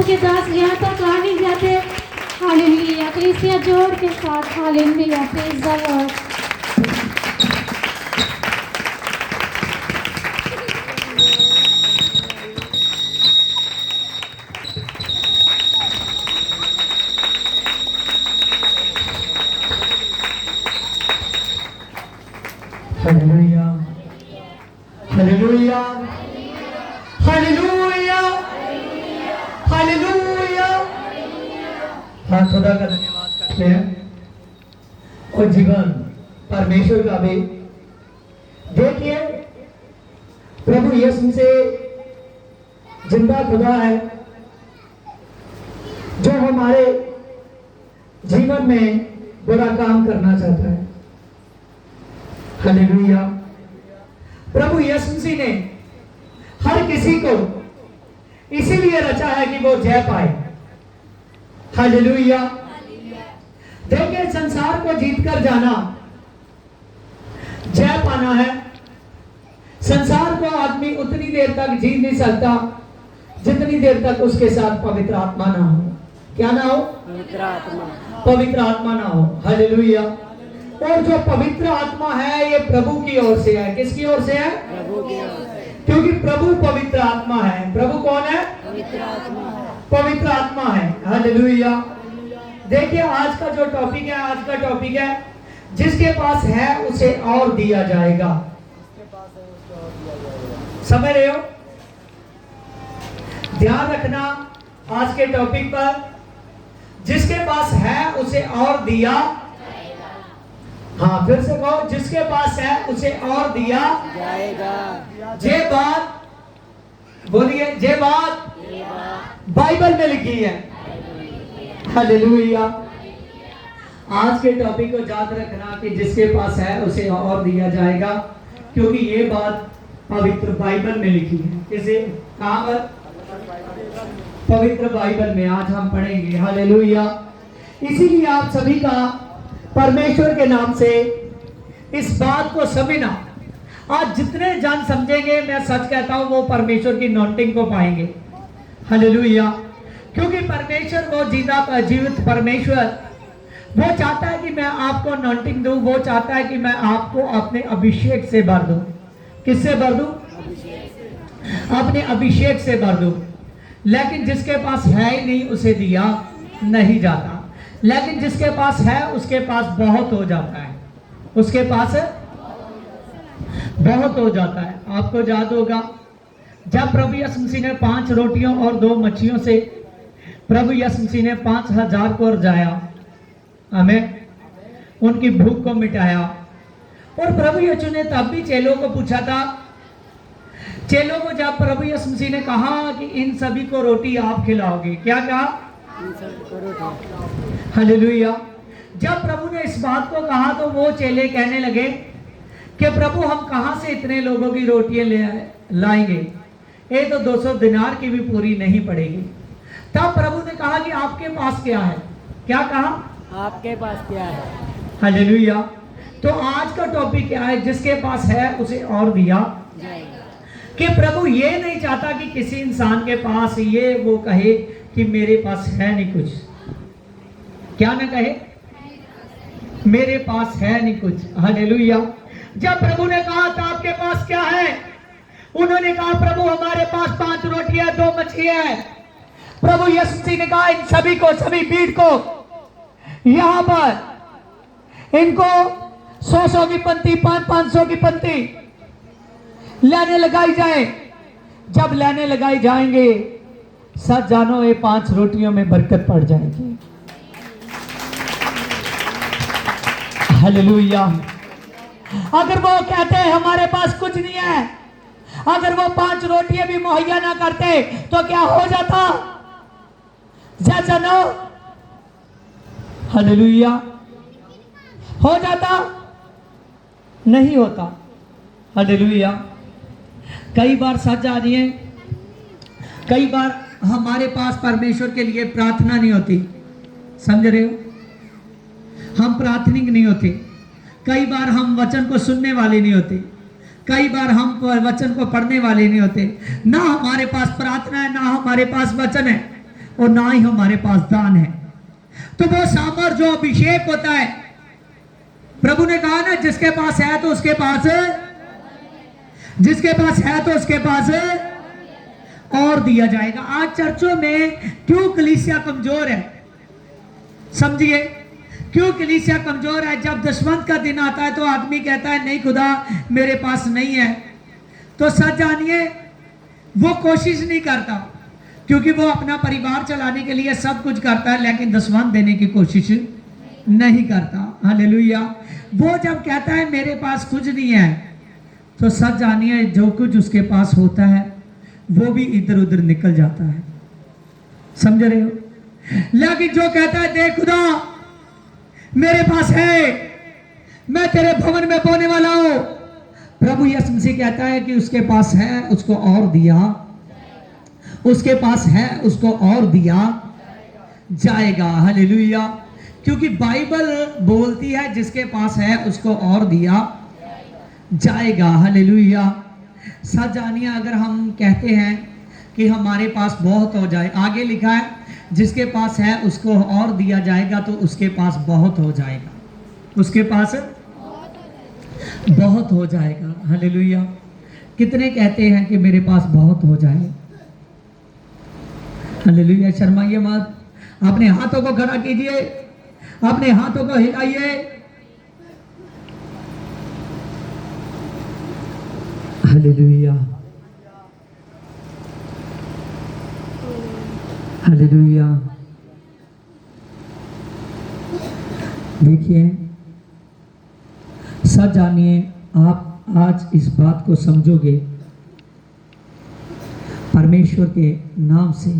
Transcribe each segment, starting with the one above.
के दास यहाँ तक आ नहीं जाते। हालेलुया, कलीसिया जोर के साथ hallelujah, praise the Lord. Hallelujah, hallelujah, hallelujah, hallelujah. हाँ, खुदा का धन्यवाद करते हैं। और जीवन परमेश्वर का भी देखिए, प्रभु यीशु से जिंदा खुदा है जो हमारे जीवन में बुरा काम करना चाहता है। हालेलुया। प्रभु यीशु मसीह ने हर किसी को इसीलिए रचा है कि वो जय पाए। हालेलुया। देखिए, संसार को जीतकर जाना जय पाना है। संसार को आदमी उतनी देर तक जीत नहीं सकता जितनी देर तक उसके साथ पवित्र आत्मा ना हो। क्या ना हो? पवित्र आत्मा। पवित्र आत्मा ना हो। हालेलुया। और जो पवित्र आत्मा है ये प्रभु की ओर से है। किसकी ओर से है? प्रभु की ओर से। क्योंकि प्रभु पवित्र आत्मा है। प्रभु कौन है? पवित्र आत्मा। पवित्र आत्मा है। हालेलुया। देखिए, आज का जो टॉपिक है, आज का टॉपिक है जिसके पास है उसे और दिया जाएगा। समझ रहे हो? ध्यान रखना आज के टॉपिक पर, जिसके पास है उसे और दिया। हाँ, फिर से कहो, जिसके पास है उसे और दिया जाएगा। जे बात बोलिए, जे बात बाइबल में लिखी है। हालेलुया। आज के टॉपिक को याद रखना कि जिसके पास है उसे और दिया जाएगा, क्योंकि ये बात पवित्र बाइबल में लिखी है। किसे? कहां पर? पवित्र बाइबल में आज हम पढ़ेंगे। हालेलुया। इसीलिए आप सभी का परमेश्वर के नाम से इस बात को समझना। आज जितने जन समझेंगे, मैं सच कहता हूं, वो परमेश्वर की नॉटिंग को पाएंगे। हालेलुया। क्योंकि परमेश्वर वो जीवित परमेश्वर, वो चाहता है कि मैं आपको नॉटिंग दूं। वो चाहता है कि मैं आपको अपने अभिषेक से भर दूं। किससे भर दूं? अपने अभिषेक से भर दूं। लेकिन जिसके पास है ही नहीं उसे दिया नहीं जाता। लेकिन जिसके पास है उसके पास बहुत हो जाता है। उसके पास बहुत हो जाता है। आपको याद होगा जब प्रभु यीशु मसीह ने 5 रोटियों और 2 मच्छियों से प्रभु यीशु मसीह ने 5000 को रजाया, हमें उनकी भूख को मिटाया। और प्रभु यीशु ने तब भी चेलों को पूछा था, चेलों को जब प्रभु यीशु मसीह ने कहा कि इन सभी को रोटी आप खिलाओगे, क्या कहा? हालेलुया। जब प्रभु ने इस बात को कहा तो वो चेले कहने लगे कि प्रभु हम कहां से इतने लोगों की रोटियां ले लाएंगे, ये तो 200 दिनार की भी पूरी नहीं पड़ेगी। तब प्रभु ने कहा कि आपके पास क्या है? क्या कहा? आपके पास क्या है? हालेलुया। तो आज का टॉपिक क्या है? जिसके पास है उसे और दिया जाएगा। कि प्रभु ये नहीं चाहता कि किसी इंसान के पास ये वो कहे कि मेरे पास है नहीं कुछ। क्या ना कहे? मेरे पास है नहीं कुछ। हालेलुया। जब प्रभु ने कहा था आपके पास क्या है, उन्होंने कहा प्रभु हमारे पास 5 रोटियां 2 मछलियां है। प्रभु यीशु मसीह ने कहा इन सभी को, सभी भीड़ को यहां पर इनको 100 की पंक्ति, 500 की पंक्ति लेने लगाई जाए। जब लेने लगाई जाएंगे, सच जानो ये 5 रोटियों में बरकत पड़ जाएगी। हालेलुया। अगर वो कहते हैं हमारे पास कुछ नहीं है, अगर वो 5 रोटियां भी मुहैया ना करते तो क्या हो जाता? सच जानो, हालेलुया, हो जाता? नहीं होता। हालेलुया। कई बार सच जा रही है, कई बार हमारे पास परमेश्वर के लिए प्रार्थना नहीं होती। समझ रहे हो? हम प्रार्थनिक नहीं होते। कई बार हम वचन को सुनने वाले नहीं होते। कई बार हम वचन को पढ़ने वाले नहीं होते। ना हमारे पास प्रार्थना है, ना हमारे पास वचन है। और ना ही हमारे पास दान है। तो वो सामर्थ जो अभिषेक होता है, प्रभु ने कहा ना, जिसके पास है तो उसके पास है, जिसके पास है तो उसके पास है और दिया जाएगा। आज चर्चों में क्यों कलीसिया कमजोर है? समझिए क्यों कलीसिया कमजोर है? जब दशवंत का दिन आता है तो आदमी कहता है नहीं खुदा मेरे पास नहीं है। तो सच जानिए वो कोशिश नहीं करता, क्योंकि वो अपना परिवार चलाने के लिए सब कुछ करता है, लेकिन दशवंत देने की कोशिश नहीं करता। हालेलुया। वो जब कहता है मेरे पास कुछ नहीं है, तो सच जानिए जो कुछ उसके पास होता है वो भी इधर उधर निकल जाता है। समझ रहे हो? लेकिन जो कहता है देख खुदा मेरे पास है, मैं तेरे भवन में बोने वाला हूं, प्रभु यीशु मसीह कहता है कि उसके पास है उसको और दिया, उसके पास है उसको और दिया जाएगा। हालेलुया। क्योंकि बाइबल बोलती है जिसके पास है उसको और दिया जाएगा। हालेलुया। सच जानिए अगर हम कहते हैं कि हमारे पास बहुत हो जाए, आगे लिखा है जिसके पास है उसको और दिया जाएगा, तो उसके पास बहुत हो जाएगा, उसके पास बहुत हो जाएगा। हालेलुया। कितने कहते हैं कि मेरे पास बहुत हो जाए? हालेलुया। शर्माइए मत, अपने हाथों को खड़ा कीजिए, अपने हाथों को हिलाइए। Hallelujah, hallelujah. देखिए सच जानिए, आप आज इस बात को समझोगे परमेश्वर के नाम से।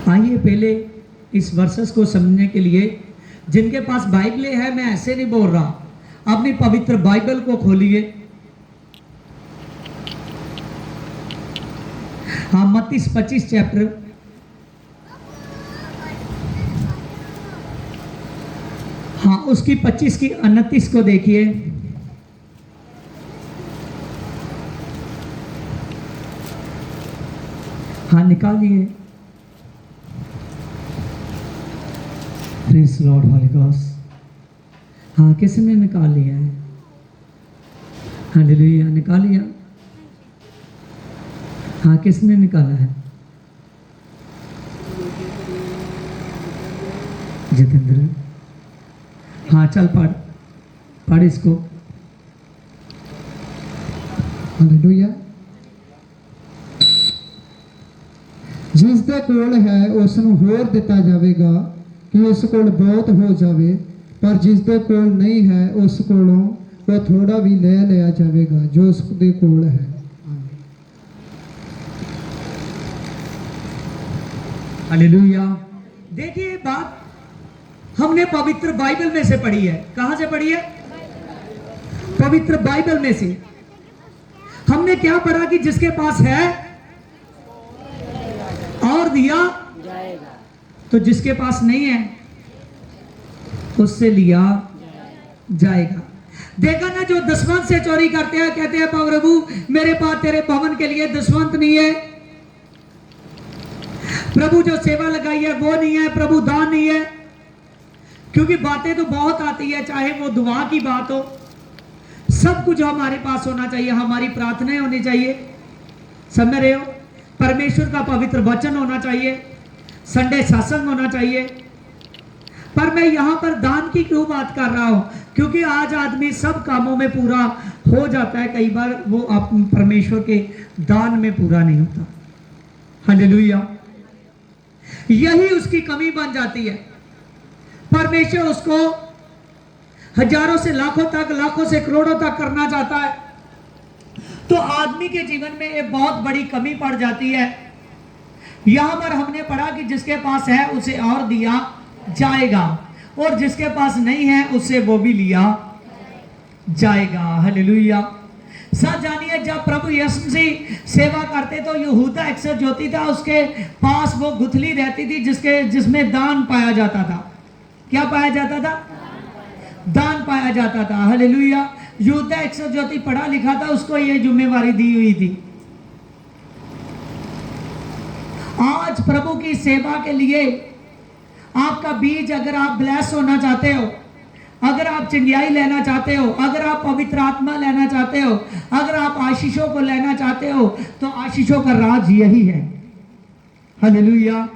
आइए पहले इस वर्सेस को समझने के लिए, जिनके पास बाइबलें है, मैं ऐसे नहीं बोल रहा, अपनी पवित्र बाइबल को खोलिए। हाँ, मत्ती 25 चैप्टर, हाँ उसकी 25 की 29 को देखिए। हाँ निकालिए। Praise Lord Holi ghost. हाँ किसने निकाल लिया है? हालेलुया। निकाल लिया? हाँ किसने निकाला है? जितेंद्र। हाँ चल पढ़ इसको। हालेलुया। जिस दे कोल है उस ਨੂੰ ਹੋਰ ਦਿੱਤਾ ਜਾਵੇਗਾ कि उस ਕੋਲ बहुत हो जावे, पर जिस दे कोल नहीं है उस ਕੋਲੋਂ वो थोड़ा भी ले लिया जाएगा जो उस दे कोल है। हालेलुया। देखिए बात हमने पवित्र बाइबल में से पढ़ी है। कहां से पढ़ी है? पवित्र बाइबल में से। हमने क्या पढ़ा कि जिसके पास है और दिया जाएगा, तो जिसके पास नहीं है उससे लिया जाएगा। देखा ना, जो दसवंत से चोरी करते हैं कहते हैं प्रभु मेरे पास तेरे भवन के लिए दसवंत नहीं है, प्रभु जो सेवा लगाई है वो नहीं है, प्रभु दान नहीं है। क्योंकि बातें तो बहुत आती है, चाहे वो दुआ की बात हो, सब कुछ हमारे पास होना चाहिए, हमारी प्रार्थनाएं होनी चाहिए, समझ रहे हो, परमेश्वर का पवित्र वचन होना चाहिए, संडे सत्संग होना चाहिए। पर मैं यहां पर दान की क्यों बात कर रहा हूं? क्योंकि आज आदमी सब कामों में पूरा हो जाता है, कई बार वो परमेश्वर के दान में पूरा नहीं होता। हालेलुया। यही उसकी कमी बन जाती है। परमेश्वर उसको हजारों से लाखों तक, लाखों से करोड़ों तक करना चाहता है, तो आदमी के जीवन में एक बहुत बड़ी कमी पड़ जाती है। यहां पर हमने पढ़ा कि जिसके पास है उसे और दिया जाएगा, और जिसके पास नहीं है उससे वो भी लिया जाएगा। हालेलुया। सच जानिए, जब प्रभु यीशु मसीह सेवा करते तो यहूदा अक्सर ज्योति था, उसके पास वो गुथली रहती थी जिसमें दान पाया जाता था। क्या पाया जाता था? दान पाया जाता था। हालेलुया। यहूदा अक्सर ज्योति पढ़ा लिखा था, उसको ये जिम्मेवारी दी हुई थी। आज प्रभु की सेवा के लिए आपका बीज, अगर आप ब्लेस होना चाहते हो, अगर आप चिंगाई लेना चाहते हो, अगर आप पवित्र आत्मा लेना चाहते हो, अगर आप आशीषों को लेना चाहते हो, तो आशीषों का राज यही है। हालेलुया।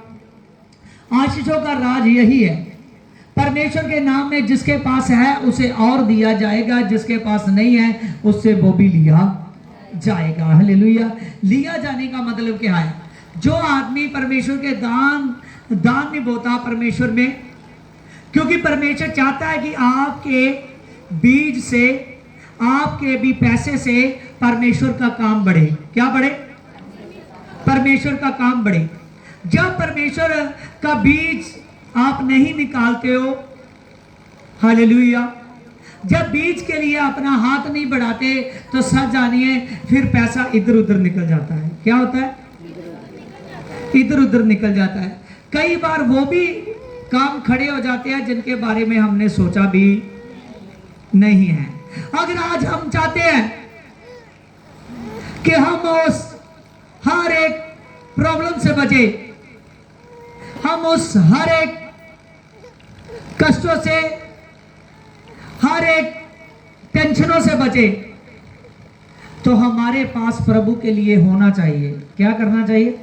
आशीषों का राज यही है। परमेश्वर के नाम में जिसके पास है उसे और दिया जाएगा, जिसके पास नहीं है उससे वो भी लिया जाएगा। हालेलुया। लिया जाने का मतलब क्या है? जो आदमी परमेश्वर के दान नहीं बोता परमेश्वर में, क्योंकि परमेश्वर चाहता है कि आपके बीज से, आपके भी पैसे से परमेश्वर का काम बढ़े। क्या बढ़े? परमेश्वर का काम बढ़े। जब परमेश्वर का बीज आप नहीं निकालते हो, हालेलुया, जब बीज के लिए अपना हाथ नहीं बढ़ाते, तो सच जानिए फिर पैसा इधर उधर निकल जाता है। क्या होता है? इधर उधर निकल जाता है। कई बार वो भी काम खड़े हो जाते हैं जिनके बारे में हमने सोचा भी नहीं है। अगर आज हम चाहते हैं कि हम उस हर एक प्रॉब्लम से बचे, हम उस हर एक कष्टों से, हर एक टेंशनों से बचे, तो हमारे पास प्रभु के लिए होना चाहिए। क्या करना चाहिए?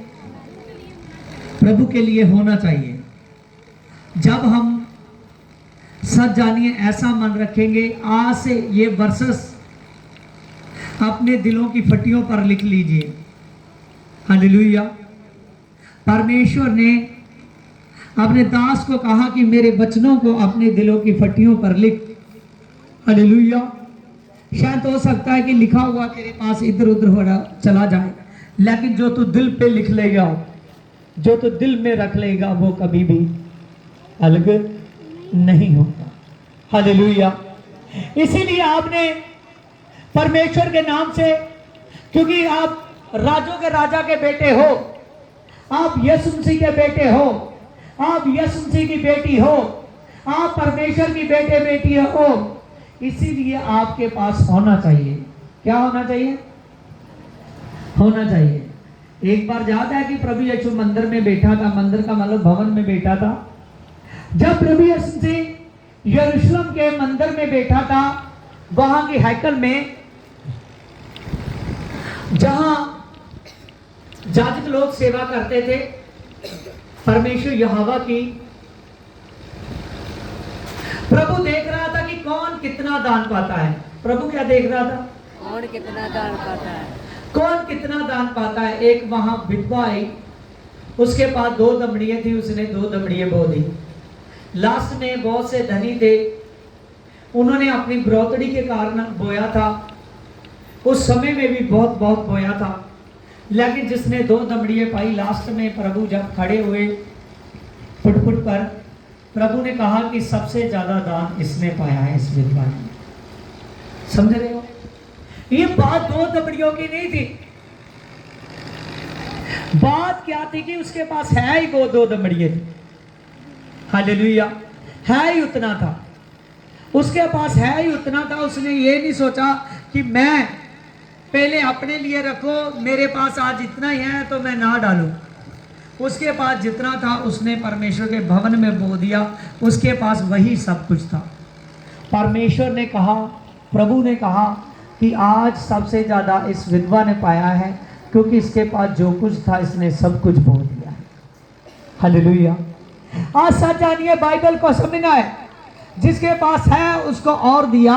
प्रभु के लिए होना चाहिए। जब हम सच जानिए ऐसा मन रखेंगे, आज से ये वर्सेस अपने दिलों की फटियों पर लिख लीजिए। हालेलुया। परमेश्वर ने अपने दास को कहा कि मेरे वचनों को अपने दिलों की फटियों पर लिख। हालेलुया। शायद हो सकता है कि लिखा हुआ तेरे पास इधर उधर हो रहा चला जाए, लेकिन जो तू दिल पे लिख लेगा, जो तू दिल में रख लेगा, वो कभी भी अलग नहीं होगा। हालेलुया। इसीलिए आपने परमेश्वर के नाम से, क्योंकि आप राजों के राजा के बेटे हो, आप यीशु मसीह के बेटे हो, आप यीशु मसीह की बेटी हो, आप परमेश्वर की बेटे बेटी हो, इसीलिए आपके पास होना चाहिए। क्या होना चाहिए? होना चाहिए। एक बार याद है कि प्रभु यीशु मंदिर में बैठा था। मंदिर का मतलब भवन में बैठा था। जब प्रभु यीशु मसीह यरूशलेम के मंदिर में बैठा था, वहां की हैकल में, जहां याजक लोग सेवा करते थे परमेश्वर यहोवा की, प्रभु देख रहा था कि कौन कितना दान पाता है। प्रभु क्या देख रहा था? कौन कितना दान पाता है। कौन कितना दान पाता है। एक वहां विधवा आई, उसके पास 2 दमड़ियां थी, उसने 2 दमड़ियां बो दी। लास्ट में बहुत से धनी थे, उन्होंने अपनी ब्रौतड़ी के कारण बोया था। उस समय में भी बहुत बहुत बोया था, लेकिन जिसने 2 दमड़ियां पाई, लास्ट में प्रभु जब खड़े हुए फुटफुट पर, प्रभु ने कहा कि सबसे ज्यादा दान इसने पाया है, इस विधवा ने। समझ रहे हो? ये बात 2 दमड़ियों की नहीं थी। बात क्या थी कि उसके पास है ही वो 2 दमड़ियां थी। हालेलुया। है ही उतना था, उसके पास है ही उतना था। उसने ये नहीं सोचा कि मैं पहले अपने लिए रखो, मेरे पास आज इतना ही है तो मैं ना डालूं। उसके पास जितना था उसने परमेश्वर के भवन में बो दिया। उसके पास वही सब कुछ था। परमेश्वर ने कहा, प्रभु ने कहा कि आज सबसे ज़्यादा इस विधवा ने पाया है, क्योंकि इसके पास जो कुछ था इसने सब कुछ बो दिया। हालेलुया। आज सच जानिए, बाइबल को समझना है, जिसके पास है उसको और दिया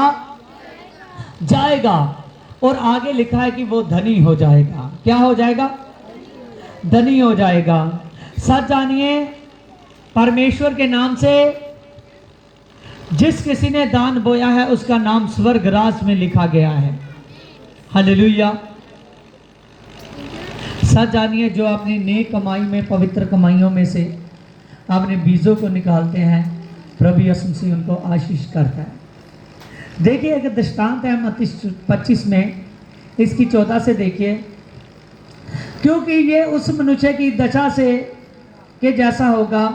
जाएगा। और आगे लिखा है कि वो धनी हो जाएगा। क्या हो जाएगा? धनी हो जाएगा। सच जानिए, परमेश्वर के नाम से जिस किसी ने दान बोया है उसका नाम स्वर्ग राज में लिखा गया है। हालेलुया। सच जानिए, जो अपनी नेक कमाई में, पवित्र कमाइयों में से अपने बीजों को निकालते हैं, प्रभु यीशु मसीह उनको आशीष करता है। देखिए, एक दृष्टांत है मत्ती 25 में, इसकी 14 से देखिए। क्योंकि ये उस मनुष्य की दशा से के जैसा होगा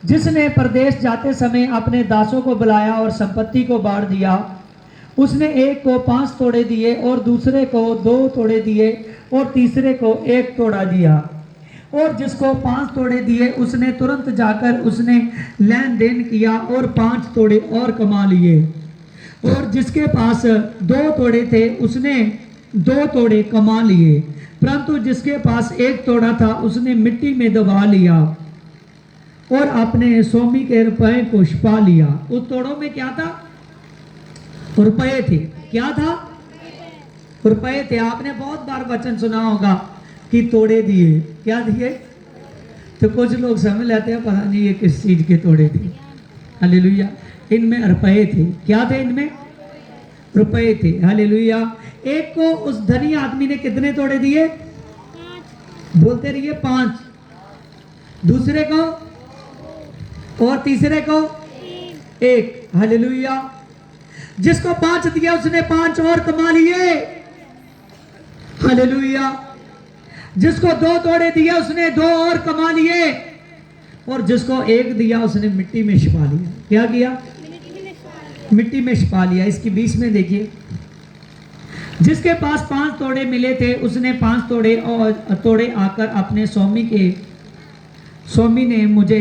जिसने परदेश जाते समय अपने दासों को बुलाया और संपत्ति को बांट दिया। उसने एक को 5 तोड़े दिए और दूसरे को 2 तोड़े दिए और तीसरे को 1 तोड़ा दिया। और जिसको 5 तोड़े दिए उसने तुरंत जाकर उसने लेन देन किया और 5 तोड़े और कमा लिए। और जिसके पास 2 तोड़े थे उसने 2 तोड़े कमा लिए, परंतु जिसके पास 1 तोड़ा था उसने मिट्टी में दबा लिया और अपने स्वामी के रुपए को छिपा लिया। उस तोड़ों में क्या था? रुपए थे। क्या था? रुपए थे। आपने बहुत बार वचन सुना होगा कि तोड़े दिए। क्या दिए? तो कुछ लोग समझ लेते हैं पता नहीं ये किस चीज के तोड़े थे। हालेलुया। इनमें रुपए थे। क्या थे? इनमें रुपए थे। हालेलुया। एक को उस धनी आदमी ने कितने तोड़े दिए? बोलते रहिए 5। दूसरे को और तीसरे को 1। हालेलुया। जिसको 5 दिया उसने 5 और कमा लिए। हालेलुया। जिसको 2 तोड़े दिया उसने 2 और कमा लिए और जिसको 1 दिया उसने मिट्टी में छिपा लिया। क्या किया? मिट्टी में छिपा लिया। इसकी 20 में देखिए, जिसके पास 5 तोड़े मिले थे उसने 5 तोड़े आकर अपने स्वामी ने मुझे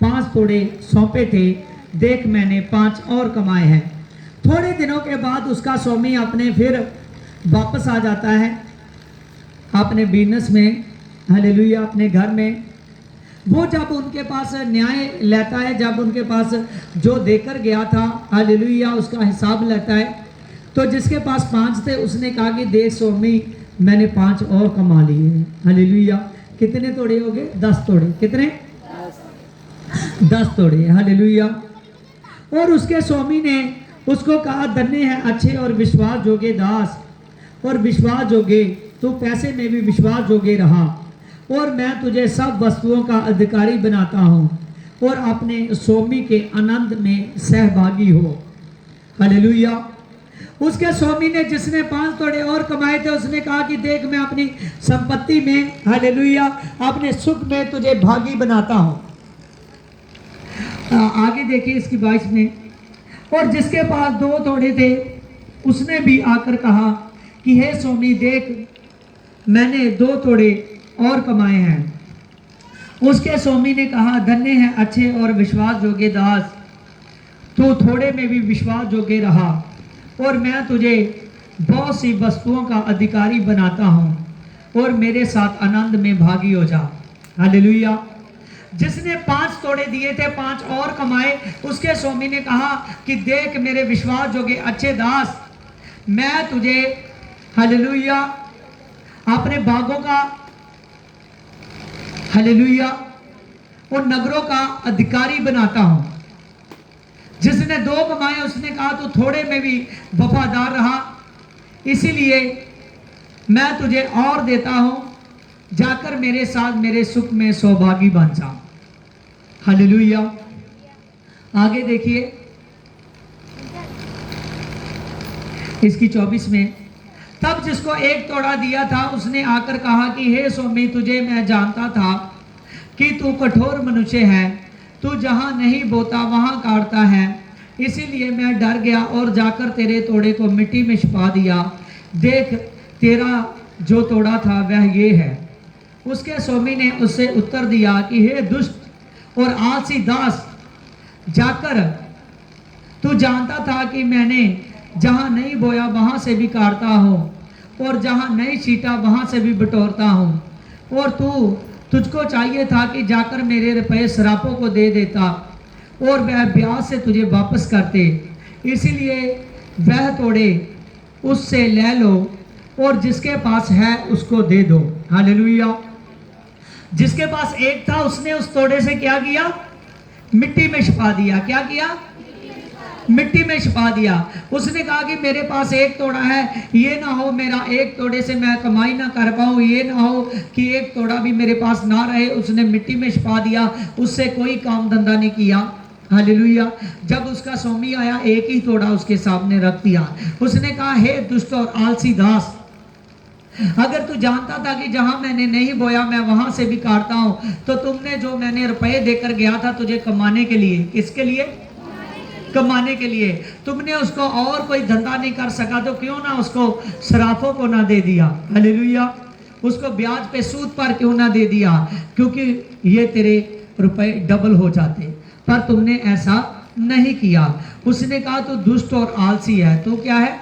5 तोड़े सौंपे थे, देख मैंने 5 और कमाए हैं। थोड़े दिनों के बाद उसका स्वामी अपने फिर वापस आ जाता है अपने बिजनेस में। हालेलुया। अपने घर में वो जब उनके पास न्याय लेता है, जब उनके पास जो देकर गया था, हालेलुया, उसका हिसाब लेता है, तो जिसके पास 5 थे उसने कहा कि देख स्वामी मैंने 5 और कमा लिए। हालेलुया। कितने तोड़े हो गए? 10 तोड़े। कितने? 10 तोड़े। हालेलुया। और उसके स्वामी ने उसको कहा धन्य है अच्छे और विश्वास जोगे दास और विश्वास जोगे, तू पैसे में भी विश्वास जोगे रहा और मैं तुझे सब वस्तुओं का अधिकारी बनाता हूं और अपने स्वामी के आनंद में सहभागी हो। हालेलुया। उसके स्वामी ने जिसने 5 तोड़े और कमाए थे उसने कहा कि देख मैं अपनी संपत्ति में, हालेलुया, अपने सुख में तुझे भागी बनाता हूं। आगे देखिए इसकी 22 में, और जिसके पास 2 तोड़े थे उसने भी आकर कहा कि हे स्वामी देख मैंने 2 तोड़े और कमाए हैं। उसके स्वामी ने कहा धन्य है अच्छे और विश्वास जोगे दास, तू थोड़े में भी विश्वास जोगे रहा और मैं तुझे बहुत सी वस्तुओं का अधिकारी बनाता हूं और मेरे साथ आनंद में भागी हो जा। हालेलुया। जिसने 5 तोड़े दिए थे 5 और कमाए, उसके स्वामी ने कहा कि देख मेरे विश्वास जोगे अच्छे दास, मैं तुझे, हालेलुया, अपने बागों का, हालेलुया, और नगरों का अधिकारी बनाता हूं। जिसने 2 कमाए उसने कहा तू थोड़े में भी वफादार रहा, इसीलिए मैं तुझे और देता हूं, जाकर मेरे साथ मेरे सुख में सौभागी बन जा। हालेलुया। आगे देखिए इसकी 24 में, तब जिसको 1 तोड़ा दिया था उसने आकर कहा कि हे स्वामी तुझे मैं जानता था कि तू कठोर मनुष्य है, तू जहां नहीं बोता वहां काटता है, इसीलिए मैं डर गया और जाकर तेरे तोड़े को मिट्टी में छिपा दिया। देख तेरा जो तोड़ा था वह ये है। उसके स्वामी ने उससे उत्तर दिया कि हे दुष्ट और आलसी दास, जाकर तू जानता था कि मैंने जहां नहीं बोया वहां से भी काटता हूं और जहां नहीं छीटा वहां से भी बटोरता हूं, और तुझको चाहिए था कि जाकर मेरे रुपए सरापों को दे देता और वह ब्याज से तुझे वापस करते, इसीलिए वह तोड़े उससे ले लो और जिसके पास है उसको दे दो। हालेलुया। जिसके पास 1 था उसने उस तोड़े से क्या किया? मिट्टी में छिपा दिया। क्या किया? मिट्टी में छिपा दिया। उसने कहा कि मेरे पास 1 तोड़ा है, ये ना हो मेरा 1 तोड़े से मैं कमाई ना कर पाऊं, ये ना हो कि 1 तोड़ा भी मेरे पास ना रहे। उसने मिट्टी में छिपा दिया, उससे कोई काम धंधा नहीं किया। हालेलुया। जब उसका स्वामी आया 1 ही तोड़ा उसके सामने रख दिया। उसने कहा हे दुष्ट और आलसी दास, अगर तू जानता था कि जहां मैंने नहीं बोया मैं वहां से भी काटता हूं, तो तुमने जो मैंने रुपए देकर गया था तुझे कमाने के लिए, किसके लिए? कमाने के लिए, तुमने उसको और कोई धंधा नहीं कर सका तो क्यों ना उसको सराफों को ना दे दिया। हालेलुया। उसको ब्याज पे सूद पर क्यों ना दे दिया, क्योंकि ये तेरे रुपए डबल हो जाते, पर तुमने ऐसा नहीं किया। उसने कहा तू दुष्ट और आलसी है। तो क्या है?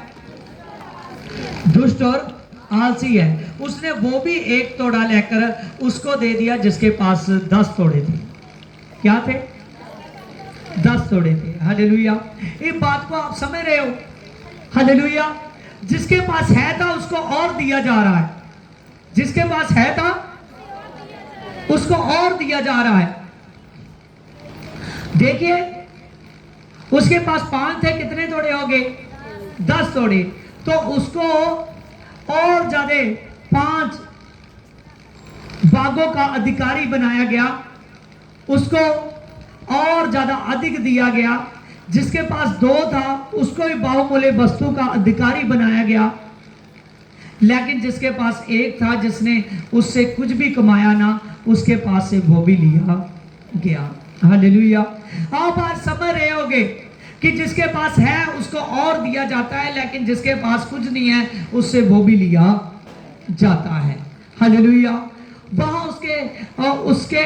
दुष्ट और आलसी है। उसने वो भी एक तोड़ा लेकर उसको दे दिया जिसके पास 10 तोड़े थे। क्या थे? 10 तोड़े थे। हालेलुया। ये बात को आप समझ रहे हो? हालेलुया। जिसके पास है था उसको और दिया जा रहा है, जिसके पास है था उसको और दिया जा रहा है। देखिए, उसके पास 5 थे, कितने तोड़े हो गए? 10 तोड़े। तो उसको और ज्यादा 5 बागों का अधिकारी बनाया गया, उसको और ज्यादा अधिक दिया गया। जिसके पास 2 था उसको भी बाहुमूल्य वस्तु का अधिकारी बनाया गया। लेकिन जिसके पास 1 था, जिसने उससे कुछ भी कमाया ना, उसके पास से वो भी लिया गया। हालेलुया। आप आज समझ रहे होगे कि जिसके पास है उसको और दिया जाता है, लेकिन जिसके पास कुछ नहीं है उससे वो भी लिया जाता है। हालेलुया। वहां उसके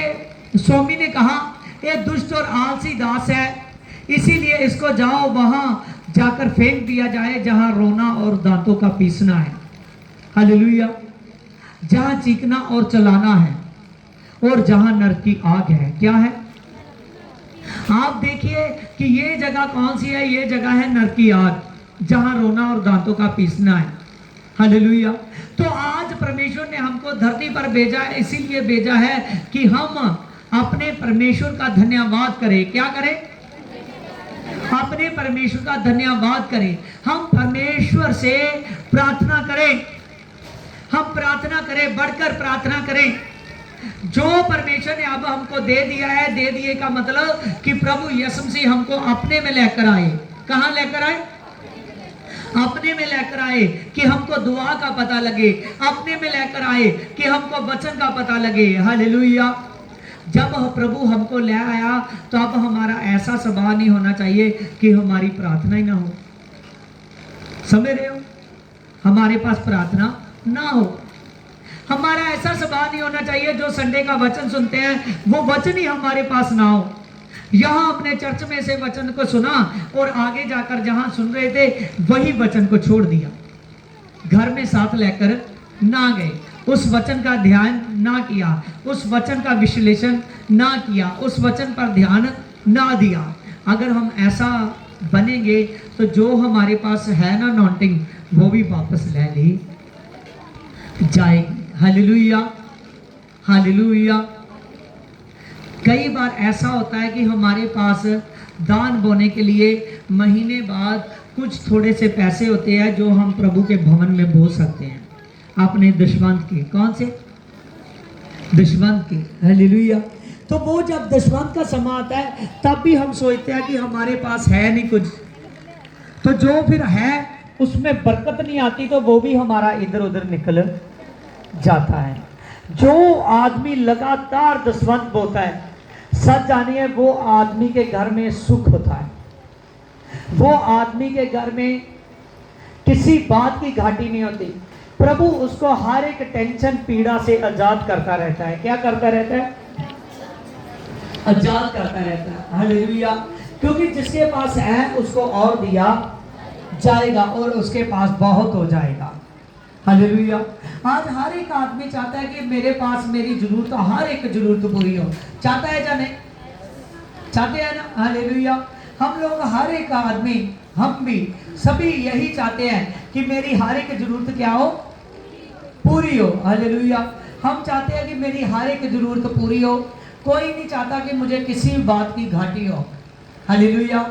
स्वामी ने कहा, ये दुष्ट और आलसी दास है, इसीलिए इसको जाओ वहां जाकर फेंक दिया जाए जहां रोना और दांतों का पीसना है। हालेलुया। जहां चीखना और चलाना है और जहां नर की आग है। क्या है? आप देखिए कि ये जगह कौन सी है? ये जगह है नर की आग, जहां रोना और दांतों का पीसना है। हालेलुया। तो आज परमेश्वर ने हमको धरती पर भेजा है, इसीलिए भेजा है कि हम अपने परमेश्वर का धन्यवाद करें। क्या करें? अपने परमेश्वर का धन्यवाद करें। हम परमेश्वर से प्रार्थना करें, हम प्रार्थना करें, बढ़कर प्रार्थना करें। जो परमेश्वर ने अब हमको दे दिया है, दे दिए का मतलब कि प्रभु यीशु मसीह हमको अपने में लेकर आए। कहां लेकर आए? अपने में लेकर आए कि हमको दुआ का पता लगे, अपने में लेकर आए कि हमको वचन का पता लगे। हालेलुया। जब प्रभु हमको ले आया तो अब हमारा ऐसा स्वभाव नहीं होना चाहिए कि हमारी प्रार्थना ही ना हो। समझ रहे हो? हमारे पास प्रार्थना ना हो। हमारा ऐसा स्वभाव नहीं होना चाहिए जो संडे का वचन सुनते हैं वो वचन ही हमारे पास ना हो। यहां अपने चर्च में से वचन को सुना और आगे जाकर जहां सुन रहे थे वही वचन को छोड़ दिया, घर में साथ लेकर ना गए, उस वचन का ध्यान ना किया, उस वचन का विश्लेषण ना किया, उस वचन पर ध्यान ना दिया। अगर हम ऐसा बनेंगे तो जो हमारे पास है ना नॉटिंग, वो भी वापस ले ली जाएगी। हालेलुया। हालेलुया। कई बार ऐसा होता है कि हमारे पास दान बोने के लिए महीने बाद कुछ थोड़े से पैसे होते हैं जो हम प्रभु के भवन में बो सकते हैं, अपने दशवंत के। कौन से? दशवंत के। हालेलुया। तो वो जब दशवंत का समय आता है तब भी हम सोचते हैं कि हमारे पास है नहीं कुछ, तो जो फिर है उसमें बरकत नहीं आती, तो वो भी हमारा इधर उधर निकल जाता है। जो आदमी लगातार दशवंत बोता है, सच जानिए वो आदमी के घर में सुख होता है, वो आदमी के घर में किसी बात की घाटी नहीं होती। प्रभु उसको हर एक टेंशन पीड़ा से आजाद करता रहता है। क्या करता रहता है? आजाद करता रहता है। हालेलुया। क्योंकि जिसके पास है उसको और दिया जाएगा और उसके पास बहुत हो जाएगा। हालेलुया। आज हर एक आदमी चाहता है कि मेरे पास मेरी जरूरत, हर एक जरूरत पूरी हो। चाहता है या नहीं? चाहते हैं ना? हालेलुया। हम लोग हर एक आदमी, हम भी सभी यही चाहते हैं कि मेरी हर एक जरूरत क्या हो? पूरी हो। हालेलुया। हम चाहते हैं कि मेरी हर एक जरूरत पूरी हो। कोई नहीं चाहता कि मुझे किसी बात की घाटी हो। हालेलुया।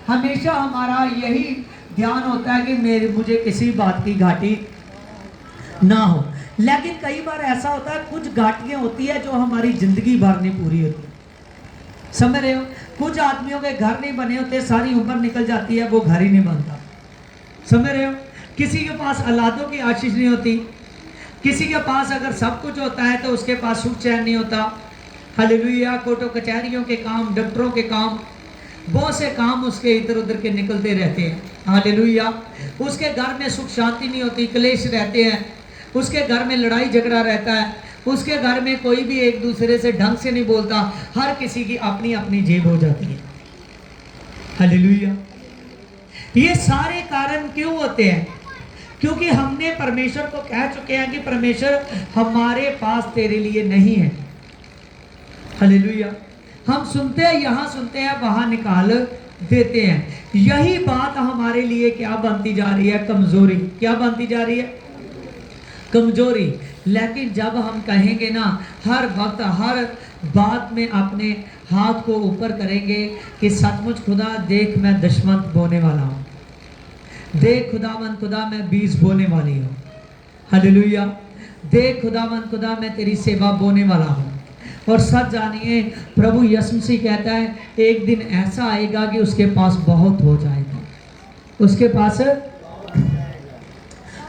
हमेशा हमारा यही ध्यान होता है कि मुझे किसी बात की घाटी ना हो। लेकिन कई बार ऐसा होता है कुछ घाटियां होती है जो हमारी जिंदगी भर नहीं पूरी होती। समझ रहे हो? कुछ आदमियों के घर नहीं बने होते, सारी उम्र निकल जाती है, वो घर ही नहीं बनता। समझ रहे हो? किसी के पास औलादों की आशीष नहीं होती, किसी के पास अगर सब कुछ होता है तो उसके पास सुख चैन नहीं होता। हालेलुया। कोर्टों कचहरियों के काम, डॉक्टरों के काम, बहुत से काम उसके इधर उधर के निकलते रहते हैं। हालेलुया। उसके घर में सुख शांति नहीं होती, क्लेश रहते हैं। उसके घर में लड़ाई झगड़ा रहता है, उसके घर में कोई भी एक दूसरे से ढंग से नहीं बोलता, हर किसी की अपनी अपनी जेब हो जाती है। हालेलुया। ये सारे कारण क्यों होते हैं? क्योंकि हमने परमेश्वर को कह चुके हैं कि परमेश्वर हमारे पास तेरे लिए नहीं है। हालेलुया। हम सुनते हैं, यहाँ सुनते हैं, वहां निकाल देते हैं। यही बात हमारे लिए क्या बनती जा रही है? कमजोरी। क्या बनती जा रही है? कमजोरी। लेकिन जब हम कहेंगे ना, हर वक्त हर बात में अपने हाथ को ऊपर करेंगे कि सचमुच खुदा देख मैं दशमंत बोने वाला हूँ, देख खुदावंद खुदा मैं बीज बोने वाली हूँ। हालेलुया। देख खुदावंद खुदा मैं तेरी सेवा बोने वाला हूँ। और सच जानिए, प्रभु यीशु मसीह कहता है एक दिन ऐसा आएगा कि उसके पास बहुत हो जाएगा, उसके पास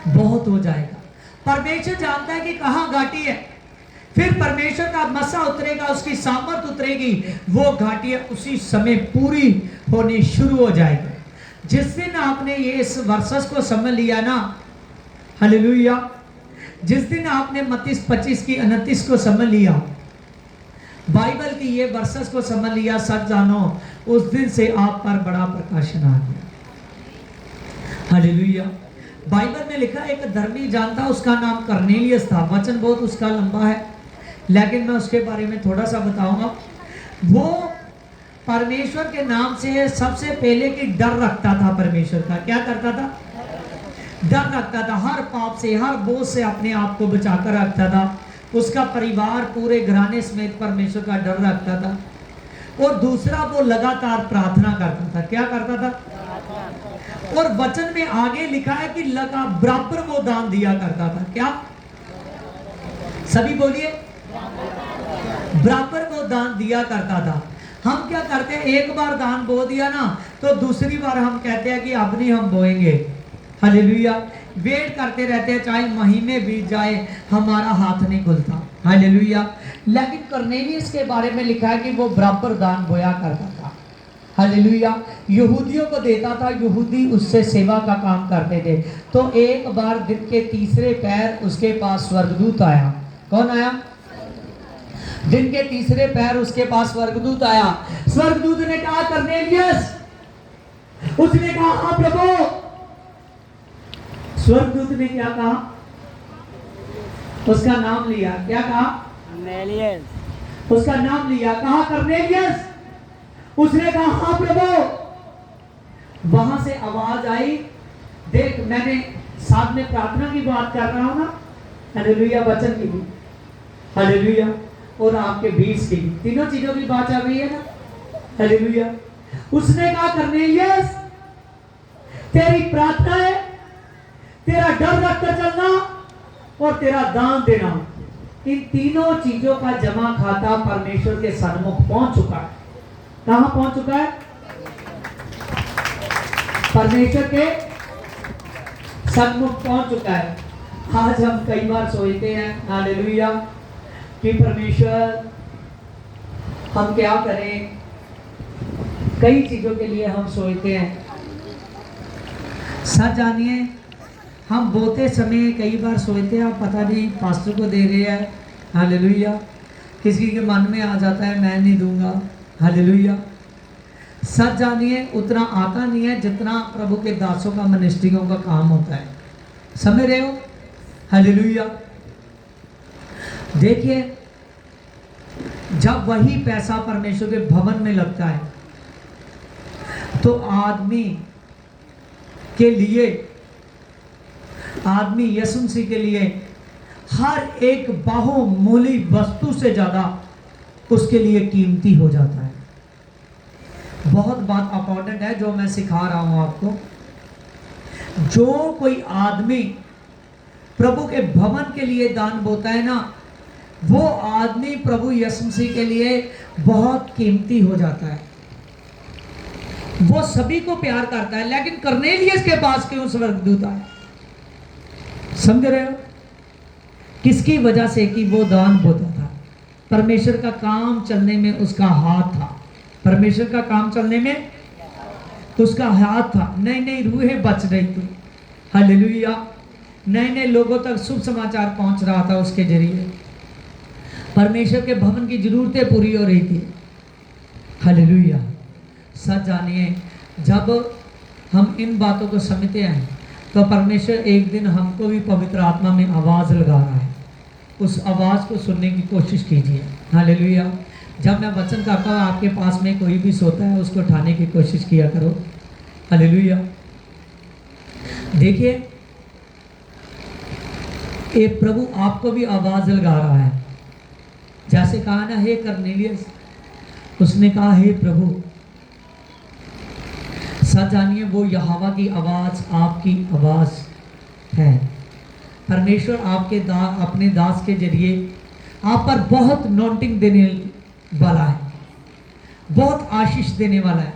बहुत हो जाएगा। परमेश्वर जानता है कि कहाँ घाटी है, फिर परमेश्वर का मसा उतरेगा, उसकी सामर्थ उतरेगी, वो घाटी उसी समय पूरी होनी शुरू हो जाएगी। जिस दिन आपने ये इस वर्सेस को समझ लिया ना, हालेलुया, जिस दिन आपने मत्ती 25 की 29 को समझ लिया, बाइबल की ये वर्सेस को समझ लिया, सच जानो, उस दिन से आप पर बड़ा प्रकाशन आ गया। हालेलुया। बाइबल में लिखा एक धर्मी जानता, उसका नाम कर्नेलियस था। वचन बहुत उसका लंबा है, लेकिन मैं उसके बारे में थोड़ा सा बताऊंगा। वो परमेश्वर के नाम से सबसे पहले कि डर रखता था परमेश्वर का। क्या करता था? डर रखता था। हर पाप से, हर बोझ से अपने आप को बचाकर रखता था। उसका परिवार पूरे घराने समेत परमेश्वर का डर रखता था। और दूसरा, वो लगातार प्रार्थना करता था। क्या करता था? और वचन में आगे लिखा है कि लगा बराबर वो दान दिया करता था। क्या? सभी बोलिए, बराबर वो दान दिया करता था। हम क्या करते हैं, एक बार दान बो दिया ना, तो दूसरी बार हम कहते हैं कि अब नहीं हम बोएंगे। हालेलुया। वेट करते रहते हैं, चाहे महीने बीत जाए, हमारा हाथ नहीं खुलता। हालेलुया। लेकिन कर्नेलियस के बारे में लिखा है कि वो बराबर दान बोया करता था। हालेलुया। यहूदियों को देता था, यहूदी उससे सेवा का काम करते थे। तो एक बार दिन के तीसरे पैर उसके पास स्वर्गदूत आया। कौन आया? दिन के तीसरे पैर उसके पास स्वर्गदूत आया। स्वर्गदूत ने कहा कर्नेलियस, उसने कहा हाँ प्रभु। स्वर्गदूत ने क्या कहा? उसका नाम लिया। क्या कहा? कर्नेलियस। उसका नाम लिया, कहा कर्नेलियस। उसने कहा हाँ प्रभु। वहां से आवाज आई, देख मैंने साथ में प्रार्थना की बात कर रहा हूं ना, हालेलुया, वचन की भी, हालेलुया, और आपके बीच की भी, तीनों चीजों की बात चल रही है ना, हालेलुया। उसने कहा कर्नेलियस, तेरी प्रार्थना है, तेरा डर रखकर चलना और तेरा दान देना, इन तीनों चीजों का जमा खाता परमेश्वर के सन्मुख पहुंच चुका है। कहां पहुंच चुका है? परमेश्वर के सन्मुख पहुंच चुका है। आज हम कई बार सोचते हैं, हालेलुया, कि परमेश्वर हम क्या करें। कई चीजों के लिए हम सोचते हैं। सच जानिए, हम बोते समय कई बार सोचते हैं, आप पता नहीं पास्टर को दे रहे हैं, हालेलुया, किसी के मन में आ जाता है मैं नहीं दूंगा, हालेलुया। सच जानिए, उतना आता नहीं है जितना प्रभु के दासों का, मिनिस्ट्रियों का काम होता है। समझ रहे हो? हालेलुया। देखिए, जब वही पैसा परमेश्वर के भवन में लगता है तो आदमी के लिए, आदमी यीशु मसीह के लिए हर एक बहुमूल्य वस्तु से ज्यादा उसके लिए कीमती हो जाता है। बहुत बात इंपॉर्टेंट है जो मैं सिखा रहा हूं आपको। जो कोई आदमी प्रभु के भवन के लिए दान बोता है ना, वो आदमी प्रभु यीशु मसीह के लिए बहुत कीमती हो जाता है। वो सभी को प्यार करता है। लेकिन कर्नेलियस के पास क्यों स्वर्गदूत आया? समझ रहे हो? किसकी वजह से? कि वो दान बोता था। परमेश्वर का काम चलने में उसका हाथ था। परमेश्वर का काम चलने में उसका हाथ था। नहीं नहीं, रूहें बच रही थी। हालेलुया। नए नए लोगों तक शुभ समाचार पहुंच रहा था उसके जरिए। परमेश्वर के भवन की जरूरतें पूरी हो रही थी। हालेलुया। सच जानिए, जब हम इन बातों को समझते हैं तो परमेश्वर एक दिन हमको भी पवित्र आत्मा में आवाज़ लगा रहा है। उस आवाज़ को सुनने की कोशिश कीजिए। हालेलुया। जब मैं वचन करता हूँ, आपके पास में कोई भी सोता है उसको उठाने की कोशिश किया करो। हालेलुया। देखिए, ये प्रभु आपको भी आवाज़ लगा रहा है। जैसे कहा ना, हे करनेलियस, उसने कहा हे प्रभु। सच जानिए, वो यहोवा की आवाज़ आपकी आवाज़ है। परमेश्वर आपके अपने दास के जरिए आप पर बहुत नॉटिंग देने वाला है, बहुत आशीष देने वाला है।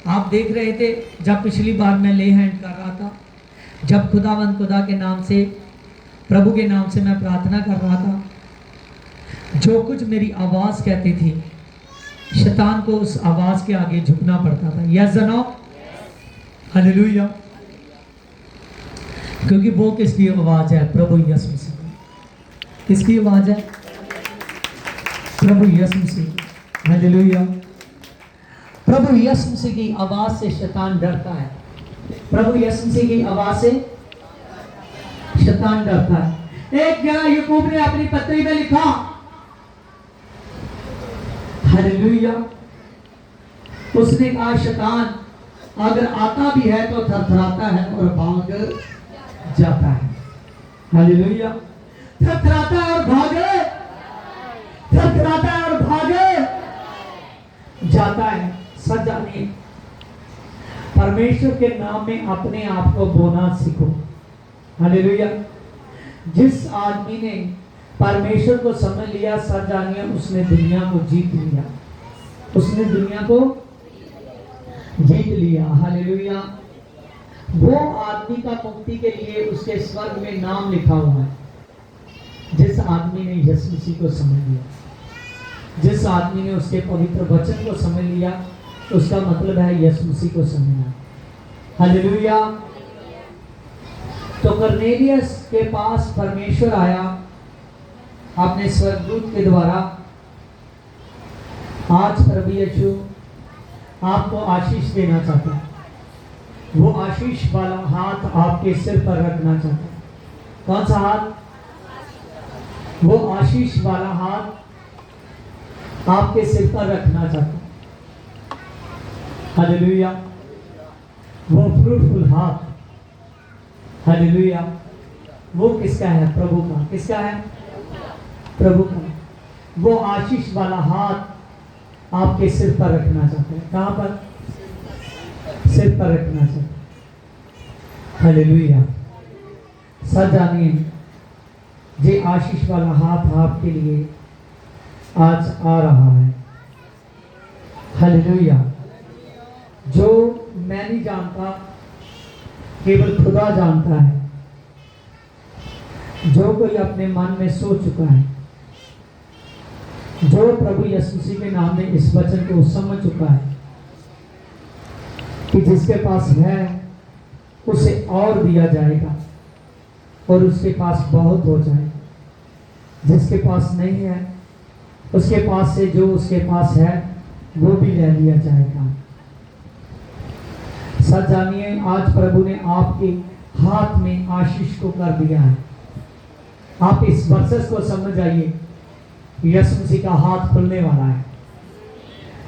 आप देख रहे थे जब पिछली बार मैं ले हैंड कर रहा था, जब खुदा के नाम से, प्रभु के नाम से मैं प्रार्थना कर रहा था, जो कुछ मेरी आवाज़ कहती थी, शैतान को उस आवाज़ के आगे झुकना पड़ता था। यस जनो, हालेलुया। क्योंकि वो किसकी आवाज़ है? प्रभु यीशु मसीह। किसकी आवाज़ है? प्रभु यीशु मसीह। हालेलुया। प्रभु यीशु मसीह की आवाज़ से शैतान डरता है। प्रभु यीशु मसीह की आवाज़ से शैतान डरता है। एक जगह याकूब ने अपनी पत्री में लिखा, हालेलुया, उसने कहा शैतान अगर आता भी है तो थरथराता है और भाग जाता है। हालेलुया। थरथराता है और भागे, थरथराता है और भागे जाता है। सच जानिए, परमेश्वर के नाम में अपने आप को बोना सीखो। हालेलुया। जिस आदमी ने परमेश्वर को समझ लिया, सच जानिए, उसने दुनिया को जीत लिया। उसने दुनिया को जीत लिया। हालेलुया। वो आदमी का मुक्ति के लिए उसके स्वर्ग में नाम लिखा हुआ है, जिस आदमी ने यीशु मसीह को समझ लिया, जिस आदमी ने उसके पवित्र वचन को समझ लिया। उसका मतलब है यीशु मसीह को समझना। हालेलुया। तो करनेलियस के पास परमेश्वर आया अपने स्वर्गदूत के द्वारा। आज प्रभु यीशु आपको आशीष देना चाहता है। वो आशीष वाला हाथ आपके सिर पर रखना चाहता है। कौन सा हाथ? वो आशीष वाला हाथ आपके सिर पर रखना चाहता है। हालेलुया। वो फ्रूटफुल हाथ, हालेलुया, वो किसका है? प्रभु का। किसका है? प्रभु का। वो आशीष वाला हाथ आपके सिर पर रखना चाहता है। कहां पर? सिर पर रखना चाहता है। हालेलुया। सच जानिए, ये आशीष वाला हाथ आपके लिए आज आ रहा है। हालेलुया। जो मैं नहीं जानता, केवल खुदा जानता है। जो कोई अपने मन में सोच चुका है, जो प्रभु यीशु मसीह के नाम में इस वचन को समझ चुका है कि जिसके पास है उसे और दिया जाएगा और उसके पास बहुत हो जाएगा। जिसके पास नहीं है, उसके पास से जो उसके पास है वो भी ले लिया जाएगा। सच जानिए, आज प्रभु ने आपके हाथ में आशीष को कर दिया है। आप इस वर्सेस को समझ आइए। यीशु मसीह का हाथ खुलने वाला है।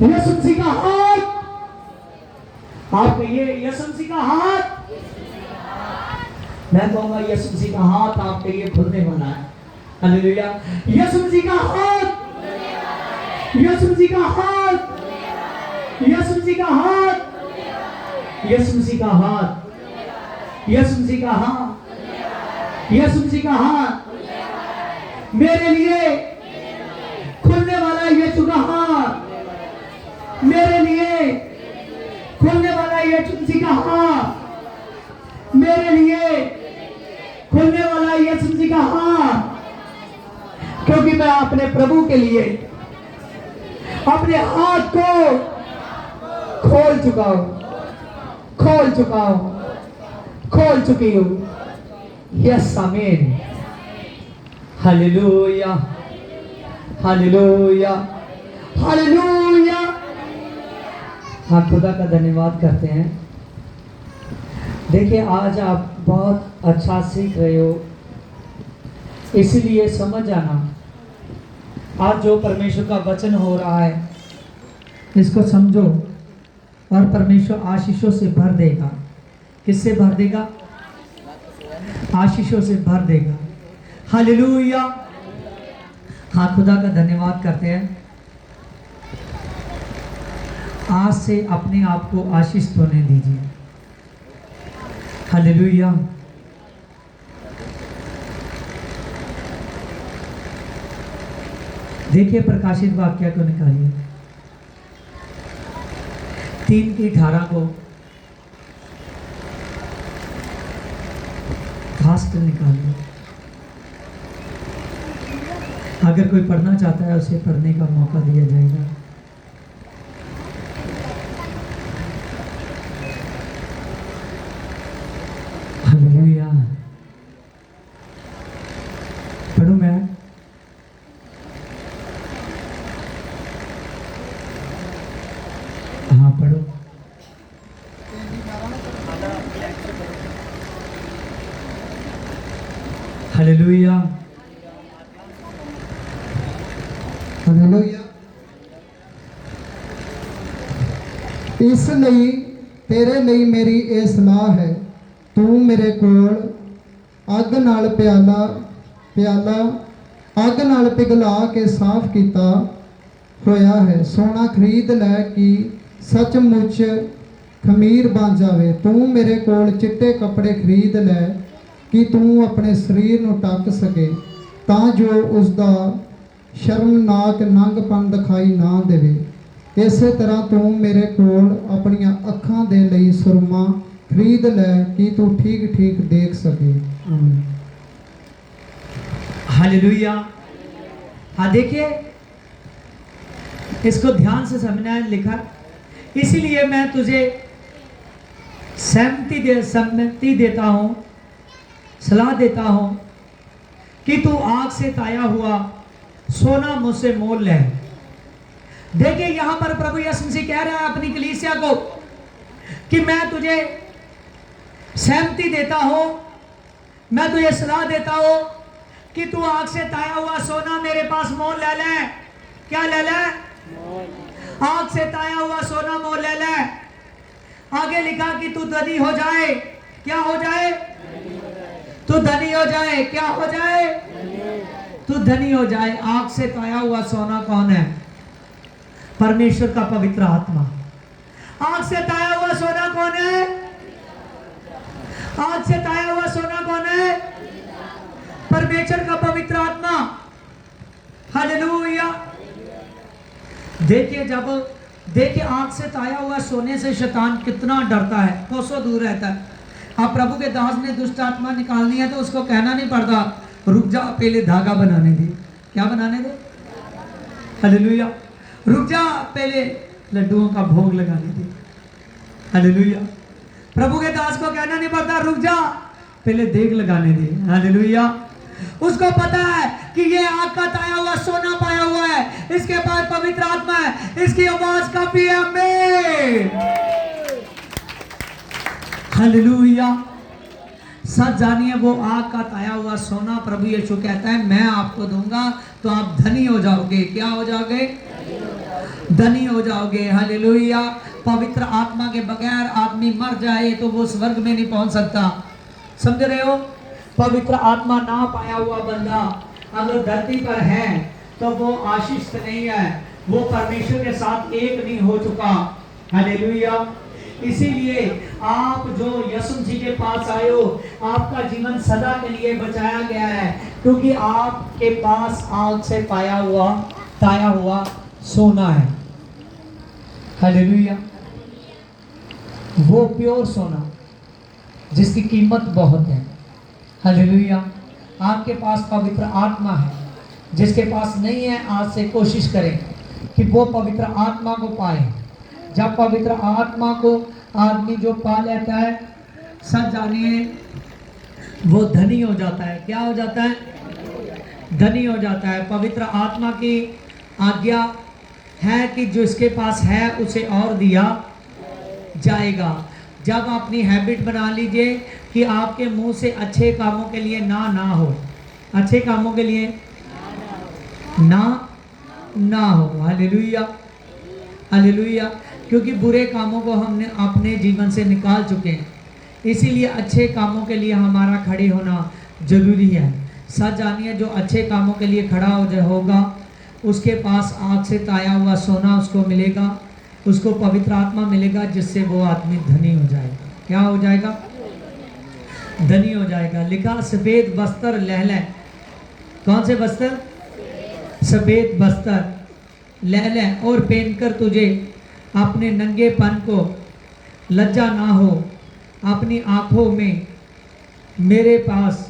यीशु मसीह का हाथ, आप कहिए यीशु मसीह का हाथ। मैं कहूंगा यीशु मसीह का हाथ आपके लिए खुलने वाला है। हालेलुया। यीशु मसीह का हाथ, यीशु मसीह का हाथ, यीशु मसीह का हाथ, यीशु मसीह का हाथ, यीशु मसीह का हाथ, यीशु मसीह का हाथ मेरे लिए खुलने वाला है। यीशु का हाथ मेरे लिए खुलने वाला है। यीशु मसीह का हाथ मेरे लिए खुलने वाला है। यीशु मसीह का हाथ, क्योंकि मैं अपने प्रभु के लिए अपने हाथ को खोल चुका हूं, खोल चुका हूं, खोल चुकी हूं। यस आमीन। Hallelujah hallelujah hallelujah. हाँ, खुदा का धन्यवाद करते हैं। देखिए, आज आप बहुत अच्छा सीख रहे हो, इसीलिए समझ आना, आज जो परमेश्वर का वचन हो रहा है इसको समझो और परमेश्वर आशीषों से भर देगा। किससे भर देगा? आशीषों से भर देगा। हालेलुया। हाँ, खुदा का धन्यवाद करते हैं। आज से अपने आप को आशीष होने दीजिए। हालेलुया। देखिए, प्रकाशित वाक्य को निकालिए, 3:18 को खास कर निकालिए। अगर कोई पढ़ना चाहता है उसे पढ़ने का मौका दिया जाएगा। हालेलुया। पढ़ूं मैं? हाँ, पढ़ो। Hallelujah hallelujah. इस ਲਈ तेरे ਲਈ मेरी ਇਹ ਸਲਾਹ ਹੈ, ਤੂੰ ਮੇਰੇ ਕੋਲ ਅੱਗ ਨਾਲ ਪਿਆਲਾ ਅੱਗ ਨਾਲ ਪਿਘਲਾ ਕੇ ਸਾਫ਼ ਕੀਤਾ ਹੋਇਆ ਹੈ, ਸੋਨਾ ਖਰੀਦ ਲੈ ਕਿ ਸੱਚਮੁੱਚ ਖਮੀਰ ਬਣ ਜਾਵੇ। ਤੂੰ ਮੇਰੇ ਕੋਲ ਚਿੱਟੇ ਕੱਪੜੇ ਖਰੀਦ ਲੈ ਕਿ ਤੂੰ ਆਪਣੇ ਸਰੀਰ ਨੂੰ ਢੱਕ ਸਕੇ, ਤਾਂ ਜੋ ਉਸ ਦਾ ਸ਼ਰਮਨਾਕ ਨੰਗਪਣ ਦਿਖਾਈ ਨਾ ਦੇਵੇ। ਇਸੇ ਤਰ੍ਹਾਂ ਤੂੰ ਮੇਰੇ ਕੋਲ ਆਪਣੀਆਂ ਅੱਖਾਂ ਦੇ ਲਈ ਸੁਰਮਾ खरीद ले कि तू ठीक ठीक देख सके। हालेलुया। हाँ, देखिए, इसको ध्यान से समझना है। लिखा, इसीलिए मैं तुझे सम्मति देता हूँ, सलाह देता हूँ कि तू आग से ताया हुआ सोना मुझसे मोल ले। देखिए, यहां पर प्रभु यीशु मसीह कह रहा है अपनी कलीसिया को कि मैं तुझे सहमति देता हूं, मैं तुझे सलाह देता हूं कि तू आग से ताया हुआ सोना मेरे पास मोल ले ले। क्या ले ले? आग से ताया हुआ सोना मोल ले ले। आगे लिखा कि तू धनी हो जाए। क्या हो जाए? तू धनी हो जाए। क्या हो जाए? तू धनी हो जाए। आग से ताया हुआ सोना कौन है? परमेश्वर का पवित्र आत्मा। आग से ताया हुआ सोना कौन है? आग से ताया हुआ सोना कौन है? परमेश्वर का पवित्र आत्मा। हालेलुया। देखिए, आग से ताया हुआ सोने से शैतान कितना डरता है, कोसों दूर रहता है। अब प्रभु के दास ने दुष्ट आत्मा निकालनी है तो उसको कहना नहीं पड़ता, रुक जा, पहले धागा बनाने दे। क्या बनाने दे? हालेलुया। रुक जा, पहले लड्डुओं का भोग लगाने दे। हालेलुया। प्रभु के दास को कहना नहीं पड़ता, रुक जा, पहले देग लगाने दे। हालेलुया। उसको पता है कि ये आग का ताया हुआ सोना पाया हुआ है, इसके पास पवित्र आत्मा है, इसकी आवाज काफी है। आमीन। हालेलुया। सच जानिए, वो आग का ताया हुआ सोना प्रभु यीशु कहता है मैं आपको दूंगा तो आप धनी हो जाओगे। क्या हो जाओगे? धनी हो जाओगे। हालेलुया। पवित्र आत्मा के बगैर आदमी मर जाए तो वो स्वर्ग में नहीं पहुंच सकता। समझ रहे हो? पवित्र आत्मा ना पाया हुआ बंदा अगर धरती पर है तो वो आशीष नहीं है, वो परमेश्वर के साथ एक नहीं हो चुका। हालेलुया। इसीलिए आप जो यीशु जी के पास आए हो, आपका जीवन सदा के लिए बचाया गया है, क्योंकि आपके पास आग से ताया हुआ सोना है। हालेलुया। वो प्योर सोना जिसकी कीमत बहुत है। हालेलुया। आपके पास पवित्र आत्मा है, जिसके पास नहीं है आज से कोशिश करें कि वो पवित्र आत्मा को पाए। जब पवित्र आत्मा को आदमी जो पा लेता है, सच जानिए वो धनी हो जाता है। क्या हो जाता है? धनी हो जाता है। पवित्र आत्मा की आज्ञा है कि जो इसके पास है उसे और दिया जाएगा। जब अपनी हैबिट बना लीजिए कि आपके मुंह से अच्छे कामों के लिए ना हो, अच्छे कामों के लिए ना हो। Hallelujah, hallelujah. क्योंकि बुरे कामों को हमने अपने जीवन से निकाल चुके हैं, इसीलिए अच्छे कामों के लिए हमारा खड़े होना जरूरी है। सच जानिए, जो अच्छे कामों के लिए खड़ा होगा उसके पास आग से ताया हुआ सोना उसको मिलेगा, उसको पवित्र आत्मा मिलेगा, जिससे वो आदमी धनी हो जाएगा। क्या हो जाएगा? धनी हो जाएगा। लिखा सफेद वस्त्र लहले। कौन से वस्त्र? सफेद वस्त्र लहले और पहनकर तुझे अपने नंगेपन को लज्जा ना हो, अपनी आंखों में मेरे पास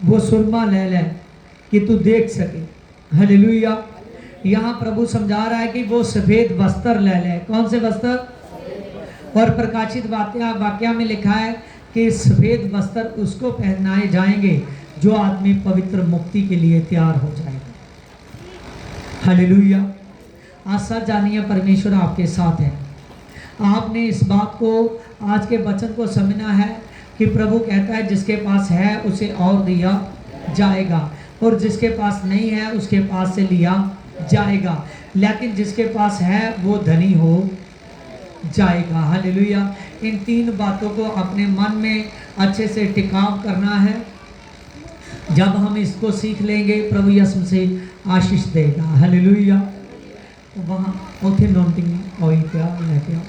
वो सुरमा ले ले कि तू देख सके। हालेलुया। यहाँ प्रभु समझा रहा है कि वो सफेद वस्त्र ले ले। कौन से वस्त्र? और प्रकाशित वाक्या में लिखा है कि सफेद वस्त्र उसको पहनाए जाएंगे जो आदमी पवित्र मुक्ति के लिए तैयार हो जाएगा। हालेलुया। आज सच जानिए, परमेश्वर आपके साथ है। आपने इस बात को, आज के वचन को समझना है कि प्रभु कहता है जिसके पास है उसे और दिया जाएगा, और जिसके पास नहीं है उसके पास से लिया जाएगा, लेकिन जिसके पास है वो धनी हो जाएगा। हालेलुया। इन तीन बातों को अपने मन में अच्छे से टिकाव करना है। जब हम इसको सीख लेंगे, प्रभु यीशु से आशीष देगा। हालेलुया। वहाँ उठे नॉन्टिंग ऑयल क्या लेके आओ।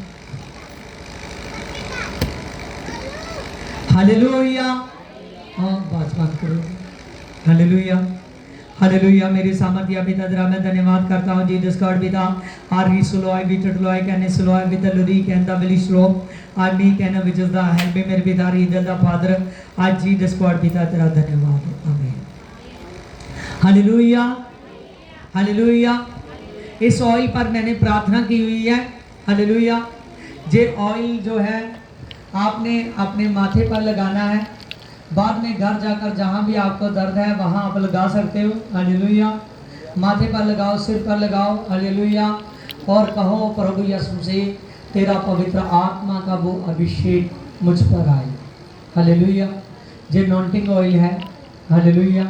हालेलुया। हाँ, बात करो। Hallelujah, hallelujah. मेरे सामर्थ्य पिता तेरा मैं धन्यवाद करता हूँ जीसस गॉड पिता। आर ही सुलोय बीटर लोय कैन सुलोय विद द लुरी कैन द बिली स्लो आर नी कैन विच इज द हेल्प मेरे पिता रीदल द फादर। आज जीसस गॉड पिता तेरा धन्यवाद। आमीन। Hallelujah, hallelujah. इस ऑयल पर मैंने प्रार्थना की हुई है। हालेलुया। ये ऑयल जो है आपने अपने माथे पर लगाना है। बाद में घर जाकर जहाँ भी आपको दर्द है वहाँ आप लगा सकते हो। हालेलुया। माथे पर लगाओ, सिर पर लगाओ। हालेलुया। और कहो प्रभु यीशु से तेरा पवित्र आत्मा का वो अभिषेक मुझ पर आए। हालेलुया। ये नॉन्टिंग ऑयल है। हालेलुया।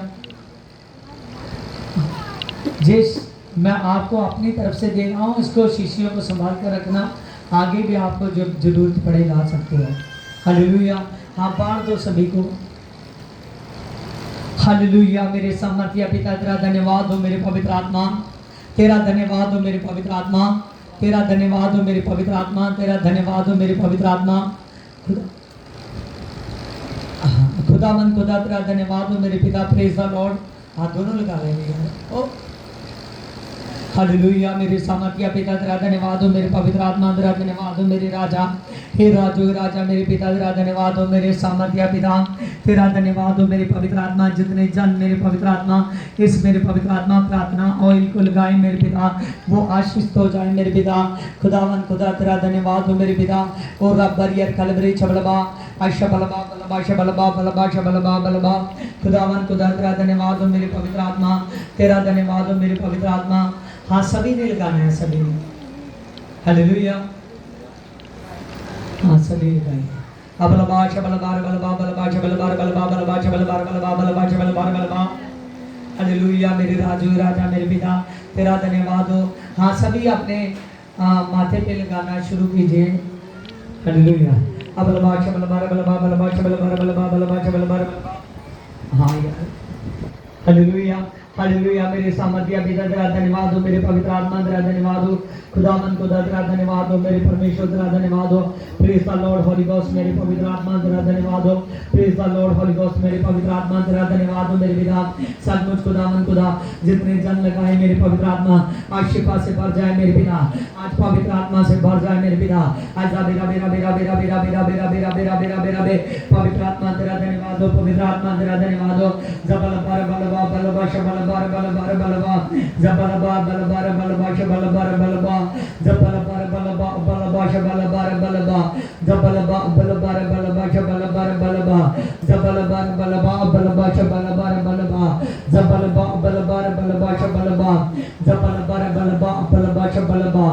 जिस मैं आपको अपनी तरफ से दे रहा हूँ, इसको शीशियों को संभाल कर रखना, आगे भी आपको जो जरूरत पड़े ला सकते हो। हालेलुया। हाँ, बांट दो सभी को। हालेलुया। मेरे सामर्थ्य पिता तेरा धन्यवाद हो मेरे पवित्र आत्मा, तेरा धन्यवाद हो मेरे पवित्र आत्मा, तेरा धन्यवाद हो मेरे पवित्र आत्मा, तेरा धन्यवाद हो मेरे पवित्र आत्मा। खुदावन खुदा तेरा धन्यवाद हो मेरे पिता। Praise the Lord. हाथ दोनों लगा लेंगे। ओ हालेलुया। मेरे सामर्थ्य पिता तेरा धन्यवाद हो मेरे पवित्र आत्मा, तेरा धन्यवाद हो मेरे राजा। हे राजो राजा मेरे पिता तेरा धन्यवाद हो मेरे सामर्थ्य पिता, तेरा धन्यवाद हो मेरे पवित्र आत्मा। जितने जन मेरे पवित्र आत्मा इस मेरे पवित्र आत्मा प्रार्थना ऑयल को लगाए मेरे पिता, वो आशीष हो जाए मेरे पिता। खुदावन खुदा तेरा धन्यवाद हो मेरे पिता। और रब्बरियर कलबरी छबलबा अशबलबा बलबा शबलबा बलबा शबलबा बलबा। खुदावन खुदा तेरा धन्यवाद हो मेरे पवित्र आत्मा, तेरा धन्यवाद हो मेरे पवित्र आत्मा। हाँ, सभी ने लगाना है, सभी ने। हालेलुया। हाँ, सभी लगाएंगे। अबलबा शबलबार बलबा बलबा शबलबार बलबा बलबा शबलबार बलबा बलबा शबलबार बलबा। हालेलुया। मेरे राजू राजा मेरे पिता तेरा धन्यवाद हो। हाँ, सभी अपने माथे पे लगाना शुरू कीजिए। हालेलुया। अबलबा शबलबार बलबा बलबा शबलबार बलबा बलबा शबलबार बलबा। हाँ यार। Hallelujah, hallelujah. मेरे सामर्थ्य पिता तेरा धन्यवाद हो मेरे पवित्र आत्मा, तेरा धन्यवाद हो खुदावन खुदा तेरा धन्यवाद हो मेरे परमेश्वर, तेरा धन्यवाद हो। Praise the Lord Holi ghost मेरे पवित्र आत्मा, तेरा धन्यवाद हो। Praise the Lord Holi ghost मेरे पवित्र आत्मा, तेरा धन्यवाद हो मेरे पिता। सचमुच खुदावन खुदा जितने जन लगाए मेरे पवित्र आत्मा आज शिफा से भर जाए मेरे पिता, आज पवित्र आत्मा से भर जाए मेरे पिता। आज बेरा बेरा बेरा बेरा बेरा बेरा बेरा बेरा बेरा बेरा बेरा बे पवित्र आत्मा तेरा धन्यवाद हो, पवित्र आत्मा तेरा धन्यवाद हो। जबल पर बलवा बलवा शबल बार बल बार बलबा जबल बा बल बार बलबा शबल बार बलबा जबल बार बलबा बलबा शबल बार बलबा जबल बा बल बार बलबा शबल बार बलबा जबल बार बलबा बलबा शबल बार बलबा जबल बा बल बार बलबा शबल बा जबल बार बलबा बलबा शबल बा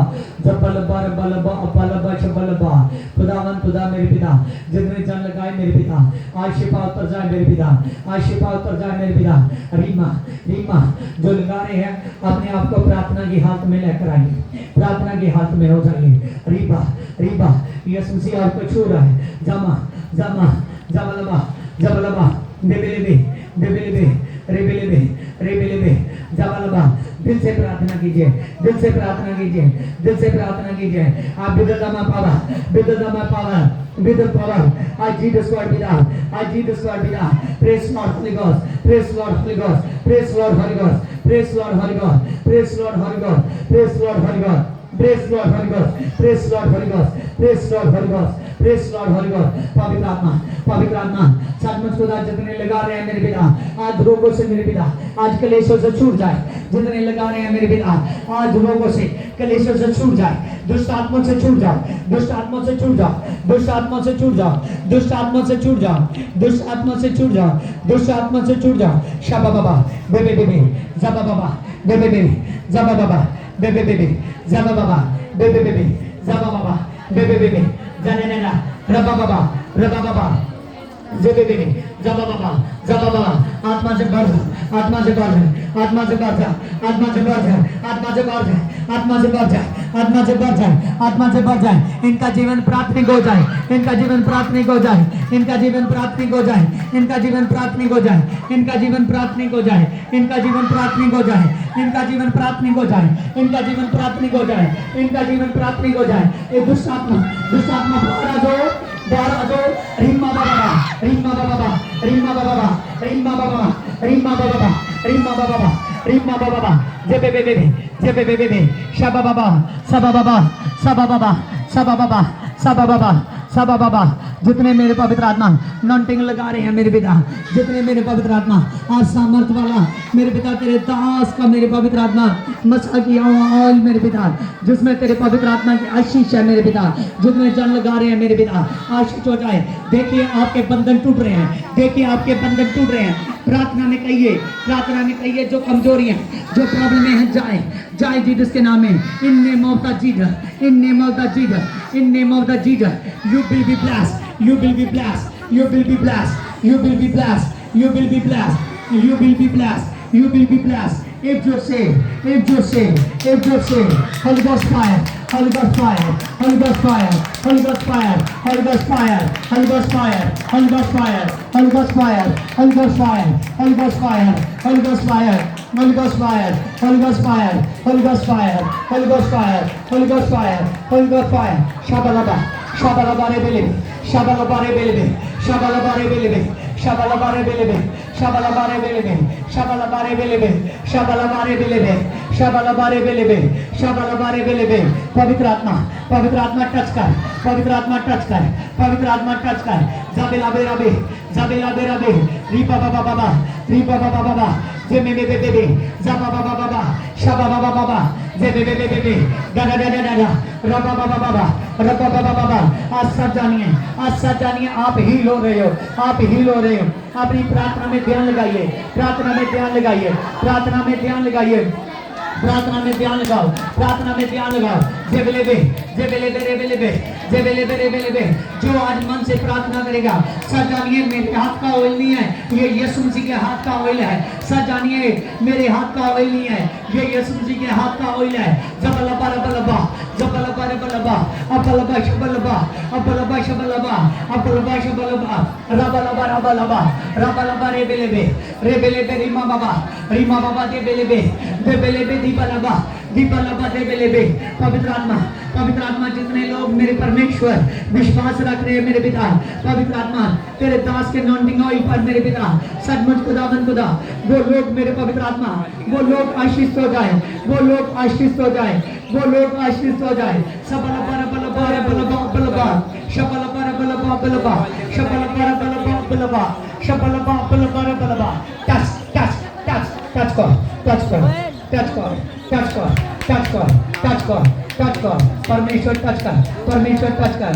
जबल बार बलबा बलबा शबल बा। खुदावन खुदा मेरे पिता जितने जन लगाए मेरे पिता आज शिफा उतर जाए मेरे पिता आज शिफा उतर जाए मेरे पिता। रीमा रीमा जो लगा रहे हैं अपने आप को प्रार्थना की हालत में लेकर आइए प्रार्थना की हालत में हो जाइए। रीबा रीबा यीशु मसीह आपको छू रहा है। जामा जामा जबलबा जबलबा देबेलेबे देबेलेबे रेबेलेबे रेबेलेबे जबलबा। दिल से प्रार्थना कीजिए दिल से प्रार्थना कीजिए दिल से प्रार्थना कीजिए। आप विदमा पावा विदमा पावा विद पावर आज जीसस गॉड पिता आज जीसस गॉड पिता press Lord Holi God press Lord Holi God press Lord Holi God press Lord Holi God press Lord Holi God press Lord Holi God press Lord Holi God press Lord Holi God press Lord Holi God press Lord Holi God. पवित्र आत्मा सचमुच खुदा जितने लगा रहे हैं मेरे पिता आज रोगों से मेरे पिता आज कलेशों से छूट जाए। जितने लगा रहे हैं मेरे पिता आज रोगों से कलेशों से छूट जाए। दुष्ट आत्मा से छूट जाओ दुष्ट आत्मा से छूट जाओ दुष्ट आत्मा से छूट जाओ दुष्ट आत्मा से छूट जाओ दुष्ट आत्मा से छूट जाओ दुष्ट आत्मा से छूट जाओ। शाबा बाबा बेबे बेबे जबा बाबा बेबे बेबे जबा बाबा बेबे बेबे जबा बाबा बेबे बेबे जबा बाबा बेबे बेबे जाने ना रबा बाबा जेबे बेबे जबा बाबा आत्मा से बढ़ आत्मा से बढ़ आत्मा से बढ़ जा आत्मा से बढ़ जा आत्मा से बढ़ जा आत्मा से बढ़ जा आत्मा से बढ़ जाए आत्मा से बढ़ जाए। इनका जीवन प्रार्थनिक हो जाए इनका जीवन प्रार्थनिक हो जाए इनका जीवन प्रार्थनिक हो जाए इनका जीवन प्रार्थनिक हो जाए इनका जीवन प्रार्थनिक हो जाए इनका जीवन प्रार्थनिक हो जाए इनका जीवन प्रार्थनिक हो जाए इनका जीवन प्रार्थनिक हो जाए इनका जीवन प्रार्थनिक हो जाए। ये दुष्ट आत्मा बाहर आ जाओ रीमा बाबा रीमा बाबा रीमा बाबा रीमा बाबा रीमा बाबा रीमा बाबा रीमा बाबा जेबे बेबे जेबे बेबे शाबा बाबा सबा बाबा सबा बाबा सबा बाबा सबा बाबा सबा बाबा। जितने मेरे पवित्र आत्मा नॉन्टिंग लगा रहे हैं मेरे पिता जितने मेरे पवित्र आत्मा आज सामर्थ वाला मेरे पिता तेरे दास का मेरे पवित्र आत्मा मसा किया हुआ ऑयल मेरे पिता जिसमें तेरे पवित्र आत्मा की आशीष है मेरे पिता जितने जन लगा रहे हैं मेरे पिता आशीष हो जाए। देखिए आपके बंधन टूट रहे हैं देखिए आपके बंधन टूट रहे हैं। प्रार्थना में कहिए जो कमजोरी है जो प्रॉब्लम है जाए जाए जीसस के नाम में in name of the Jesus in name of the Jesus in name of the Jesus you will be blessed you will be blessed you will be blessed you will be blessed you will be blessed you will be blessed you will be blessed. If you say, Holy Ghost fire, Holy Ghost fire, Holy Ghost fire, Holy Ghost fire, Holy Ghost fire, Holy Ghost fire, Holy Ghost fire, Holy Ghost fire, Holy Ghost fire, Holy Ghost fire, Holy Ghost fire, Holy Ghost fire, Holy Ghost fire, Holy Ghost fire, Holy Ghost fire, Holy Ghost fire, Holy Ghost fire, Shabalaba, Shabalaba rebellion, Shabalaba rebellion, Shabalaba rebellion, Shabalaba rebellion, Shabalaba rebellion, Shabalaba rebellion, Shabalaba rebellion, Shabalaba rebellion, Shabalaba rebellion। पवित्र आत्मा touch कर पवित्र आत्मा touch कर पवित्र आत्मा touch कर जाबेला बेराबे रीपा बाबा रीपा बाबा जेमे बेबे जाबा बाबा शाबा बाबा जेबे बेबे गागा रबा बाबा। आज सब जानिए आप हील हो रहे हो अपनी प्रार्थना में ध्यान लगाइए प्रार्थना में ध्यान लगाओ प्रार्थना में ध्यान लगाओ। जेबेलेबे जो आज मन से प्रार्थना करेगा सच जानिए मेरे हाथ का ऑयल नहीं है ये यीशु मसीह के हाथ का ऑयल है। सच जानिए मेरे हाथ का ऑयल नहीं है ये यीशु मसीह के हाथ का ऑयल है। जबलबा रेबेलेबे रीमा बाबा देबेलेबे दीपलबा देबेलेबे। पवित्र आत्मा जितने लोग मेरे परमेश्वर विश्वास रख रहे हैं मेरे पिता पवित्र आत्मा तेरे दास के नॉन्टिंग ऑयल पर मेरे पिता सचमुच खुदावन खुदा वो लोग मेरे पवित्र आत्मा वो लोग आशीष हो जाए टच कर, टच कर, टच कर, टच कर, टच कर, टच कर, टच कर, परमेश्वर टच कर, परमेश्वर टच कर,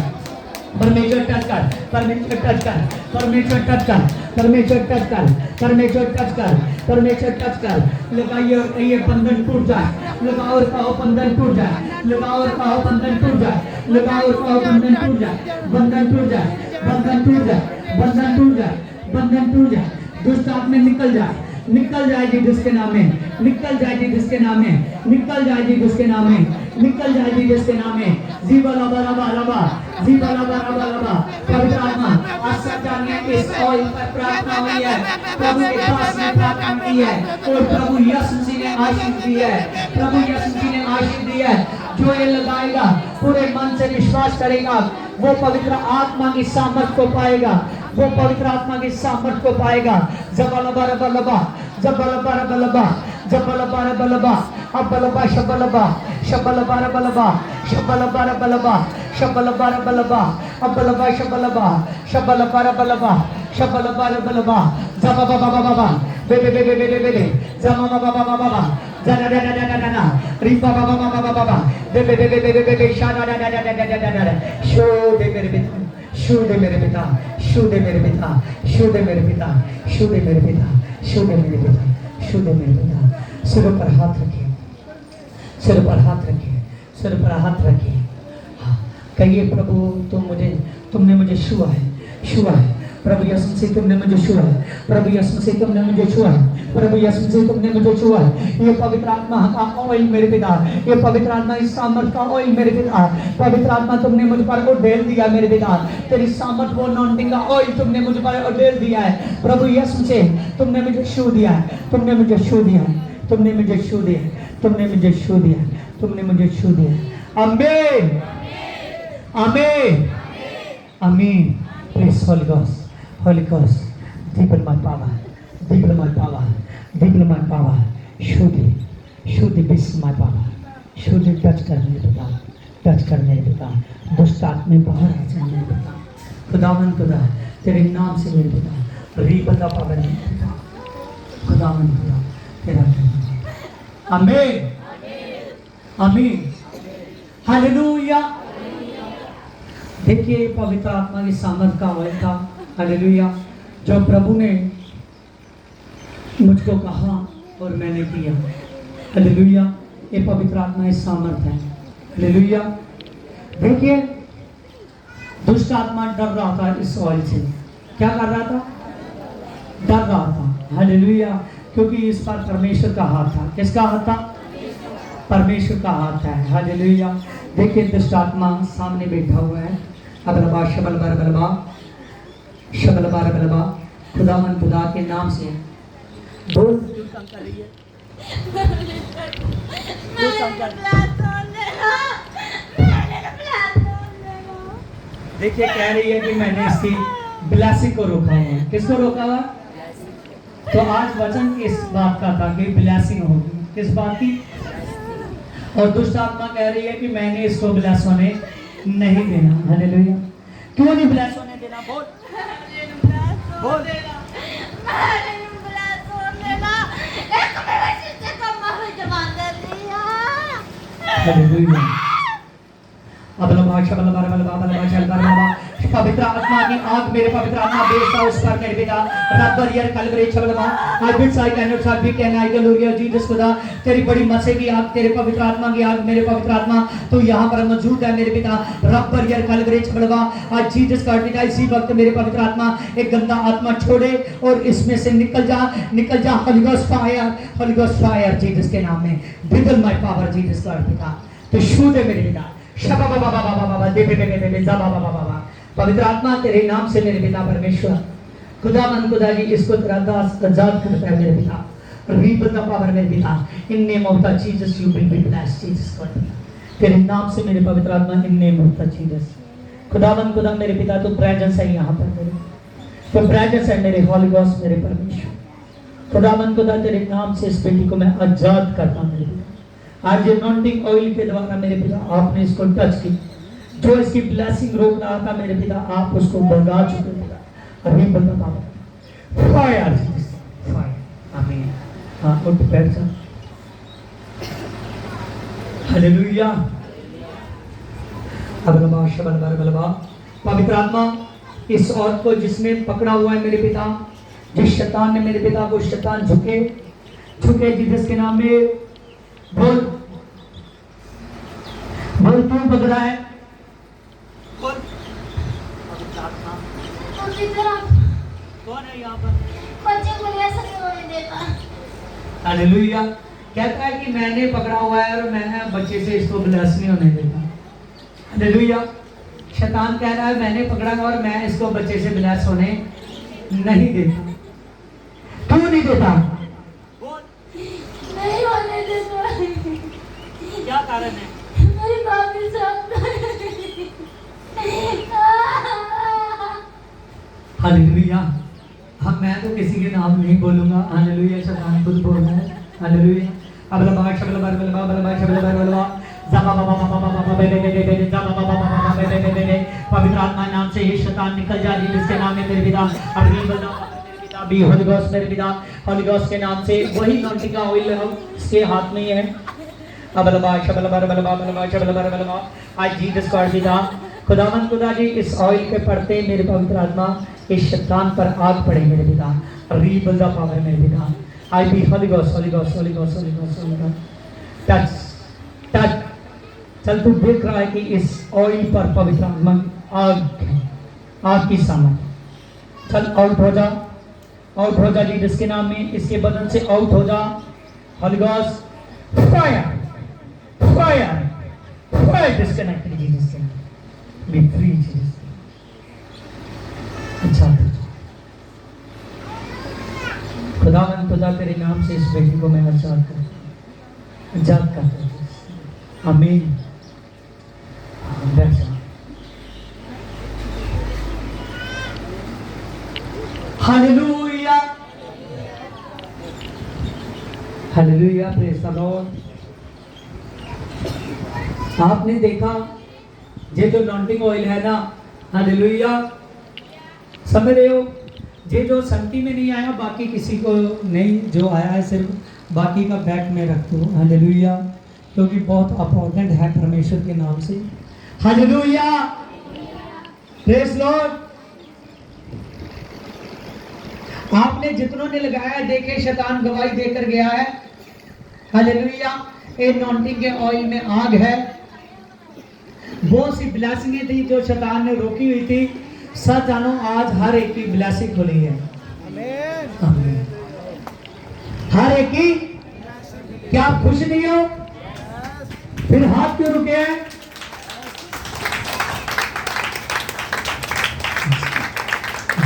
परमेश्वर टच कर, परमेश्वर टच कर, परमेश्वर टच कर, परमेश्वर टच कर, परमेश्वर टच कर, परमेश्वर टच कर। लगाइए और कहिए बंधन टूट जाए, लगाओ और कहो बंधन टूट जाए, लगाओ और कहो बंधन टूट जाए, लगाओ और कहो बंधन टूट जाए, बंधन टूट जाए, बंधन टूट जाए, बंधन टूट जाए, बंधन टूट जाए, दुष्ट आत्मा निकल जाए, निकल जाएगी जिसके नाम में, निकल जाएगी जिसके नाम में, निकल जाएगी जिसके नाम में, निकल जाएगी जिसके नाम में। जीवा लबा लबा लबा, जीवा लबा लबा लबा। पवित्र आत्मा आज सप्ताह में इस ऑयल पर प्रार्थना हुई है, प्रभु के पास में प्रार्थना की है और प्रभु यीशु मसीह ने आशीष दी है, प्रभु यीशु मसीह ने आशीष दी है। जो ये लगाएगा पूरे मन से विश्वास करेगा वो पवित्र आत्मा की सामर्थ को पाएगा, वो पवित्र आत्मा की सामर्थ को पाएगा। जबलबा रबलबा, जबलबा रबलबा, जबलबा रबलबा, अबलबा शबलबा, शबलबा रबलबा, शबलबा रबलबा, शबलबा रबलबा, अबलबा शबलबा, शबलबा रबलबा, शबलबा रबलबा, जबबबबबबा, बेबेबेबेबेबे, जमबबबबबा, जनानानानाना, रिबबबबबबा, बेबेबेबेबेबे, शानानानानानाना। शो दे मेरे पिता, शो दे मेरे पिता, शो दे मेरे पिता, शो दे मेरे पिता, शो दे मेरे पिता, शो दे मेरे पिता, शो दे मेरे पिता। सिर पर हाथ रखिए, सिर पर हाथ रखिए, सिर पर हाथ रखिए। हाँ, कहिए प्रभु तुमने मुझे छुआ है, छुआ है प्रभु यीशु मसीह, तुमने मुझे छुआ है, प्रभु यीशु मसीह, तुमने मुझे छुआ है, प्रभु यीशु मसीह, तुमने मुझे छुआ है। ये पवित्र आत्मा का ऑयल मेरे पिता, ये पवित्र आत्मा इस सामर्थ का ऑयल मेरे पिता, पवित्र आत्मा तुमने मुझ पर उड़ेल दिया मेरे पिता, तेरी सामर्थ वो अनॉइंटिंग का ऑयल तुमने मुझ पर उड़ेल दिया है। प्रभु यीशु मसीह, तुमने मुझे छू दिया है, तुमने मुझे छू दिया है, तुमने मुझे छू दिया, तुमने मुझे छू दिया, तुमने मुझे छू दिया। आमीन, आमीन, आमीन। Please Holi ghost, Holy Ghost, deepen my power, deepen my power, deepen my power. Show the beast my power. Show the touch कर मेरे पिता, touch कर मेरे पिता। दुष्ट आत्मा बाहर आ जाए मेरे पिता। खुदावन खुदा, तेरे नाम से मेरे पिता, रीबता पावन मेरे पिता। खुदावन खुदा, तेरा नाम। आमीन, आमीन, हालेलुया। देखिए पवित्र आत्मा की सामर्थ का ऑयल था, हालेलुया, जो प्रभु ने मुझको कहा और मैंने किया। हालेलुया, ये पवित्र आत्मा इस सामर्थ है। हालेलुया। देखिए दुष्ट आत्मा डर रहा था इस ऑयल से, क्या कर रहा था? डर रहा था। हालेलुया, क्योंकि इस पर परमेश्वर का हाथ था। किसका हाथ था? परमेश्वर का हाथ है। हालेलुया। देखिए दुष्ट आत्मा सामने बैठा हुआ है। अबलबा शबलबा बलबा, शबलबा बलबा, खुदावन खुदा के नाम से बोल। देखिए कह रही है कि मैंने इसकी ब्लेसिंग को रोका हुआ है। किसको रोका हुआ? तो आज वचन इस बात का था कि ब्लेसिंग होगी। किस बात की? और दुष्ट आत्मा कह रही है कि मैंने इसको ब्लेस होने नहीं देना। हालेलुया। क्यों नहीं ब्लेस होने देना? बोल बोल। हालेलुया। पवित्र आत्मा की आग मेरे पवित्र आत्मा बेचता उस पर मेरे पिता रब्बर यार कलवरे छबलमा आज भी साइड एंड साइड भी कहना है हालेलुया। जीसस खुदा तेरी बड़ी मसे की आग, तेरे पवित्र आत्मा की आग मेरे पवित्र आत्मा तो यहाँ पर मौजूद है मेरे पिता रब्बर यार कलवरे छबलमा। आज जीसस का पिता इसी वक्त मेरे पवित्र आत्मा एक गंदा आत्मा छोड़े और इसमें से निकल जा, निकल जा। Holi ghost fire, Holi ghost fire Jesus के नाम में। बिगल माय पावर जीसस का पिता तो छू दे मेरे पिता। शबा बाबा बाबा बाबा दे दे दे दे जा बाबा बाबा। पवित्र आत्मा तेरे नाम से मेरे पिता परमेश्वर खुदावन खुदा जी इसको तेरा दास आजाद करता है मेरे पिता। रीबता पावर मेरे पिता in name of the Jesus you will be blessed Jesus God. तेरे नाम से मेरे पवित्र आत्मा in name of the Jesus खुदावन खुदा मेरे पिता तो प्रेजेंस है यहाँ पर मेरे, तो प्रेजेंस है मेरे होली गोस्ट मेरे परमेश्वर खुदावन खुदा तेरे नाम से इस बेटी को मैं आजाद करता हूँ मेरे पिता। आज अनॉइंटिंग ऑयल के द्वारा मेरे पिता आपने इसको टच की, जो इसकी ब्लेसिंग रोक रहा था मेरे पिता आप उसको भगा चुके पिता। अभी बता फायर फायर। आमीन हाँ उठ बैठ जा। हालेलुया। अबलबा शबलबर बलबा। पवित्र आत्मा, इस औरत को जिसने पकड़ा हुआ है मेरे पिता, जिस शैतान ने मेरे पिता को, शैतान झुके झुके जीसस के नाम में बोल बोल, तू पकड़ा है बोल। कौन है यहाँ पर? बच्चे को ऐसा नहीं होने देता। हालेलुया। कहता है कि मैंने पकड़ा हुआ है और मैं बच्चे से इसको ब्लेस नहीं होने देता। हालेलुया। शैतान कह रहा है मैंने पकड़ा है और मैं इसको बच्चे से ब्लेस होने नहीं देता। क्यों नहीं देता? नहीं होने देता। क्या कारण है? मेरी भाभी साथ। हालेलुया। हम मैं तो किसी के नाम नहीं बोलूंगा। हालेलुया। शैतान खुद बोल रहा है। हालेलुया। अबलबा शबलबर बलबा बलबा शबलबर बलबा जाबा बाबा बाबा बाबा बे बे बे बे बे जाबा बाबा बाबा बे बे बे बे। पवित्र आत्मा नाम से ये शैतान निकल जा रही है जिसके नाम में मेरे पिता अभी बलबा मेरे पिता भी होली गॉस्ट मेरे पिता होली गॉस्ट के नाम से वही नॉटी का ऑयल इसके हाथ में ही है। अबलबा शबलबर बलबा बलबा शबलबर बलबा। आज जीसस गॉड पिता खुदावंद खुदा जी, इस ऑयल के पड़ते मेरे पवित्र आत्मा इस शैतान पर आग पड़े मेरे पिता। रीबल द पावर मेरे पिता। आई बी holy ghost holy ghost holy ghost holy ghost holy ghost. Touch touch. चल तू देख रहा है कि इस ऑयल पर पवित्र आत्मा आग की सामर्थ। चल आउट हो जा, आउट हो जा जी जिसके नाम में, इसके बदन से आउट हो जा। Holi ghost fire fire fire disconnected Jesus के नाम में। B free Jesus. अच्छा खुदावंद खुदा तेरे नाम से इस बेटी को मैं आजाद करता हूं। आमीन। बैठ जा। Hallelujah hallelujah. Praise the Lord. आपने देखा ये जो नॉन्टिंग ऑयल है ना, हालेलुया, समझ रहे हो, ये जो संगति में नहीं आया बाकी किसी को नहीं, जो आया है सिर्फ बाकी का बैग में रख दो। हालेलुया। क्योंकि बहुत इंपॉर्टेंट है परमेश्वर के नाम से। हालेलुया। Praise Lord. आपने जितनों ने लगाया देखे शैतान गवाही देकर गया है। हालेलुया। ये नॉन्टिंग के ऑयल में आग है। बहुत सी ब्लेसिंगें थी जो शैतान ने रोकी हुई थी। सच जानो आज हर एक की ब्लेसिंग खुली है। आमीन। हर एक की। क्या आप खुश नहीं हो? फिर हाथ क्यों रुके हैं?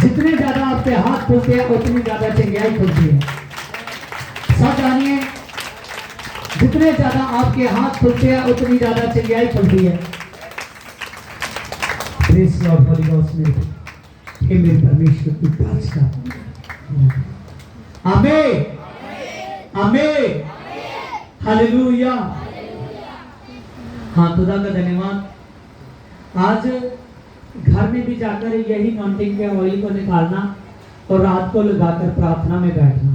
जितने ज्यादा आपके हाथ खुलते हैं उतनी ज्यादा चंगाई खुलती है। सब जानिए, जितने ज्यादा आपके हाथ खुलते हैं उतनी ज्यादा चंगाई खुलती है। Praise Lord. होली गॉस्ट में हे मेरे परमेश्वर की प्रार्थना। आमीन आमीन। हालेलुया। हाँ खुदा का धन्यवाद। आज घर में भी जाकर यही नॉन्टिंग के ऑयल को निकालना और रात को लगाकर प्रार्थना में बैठना।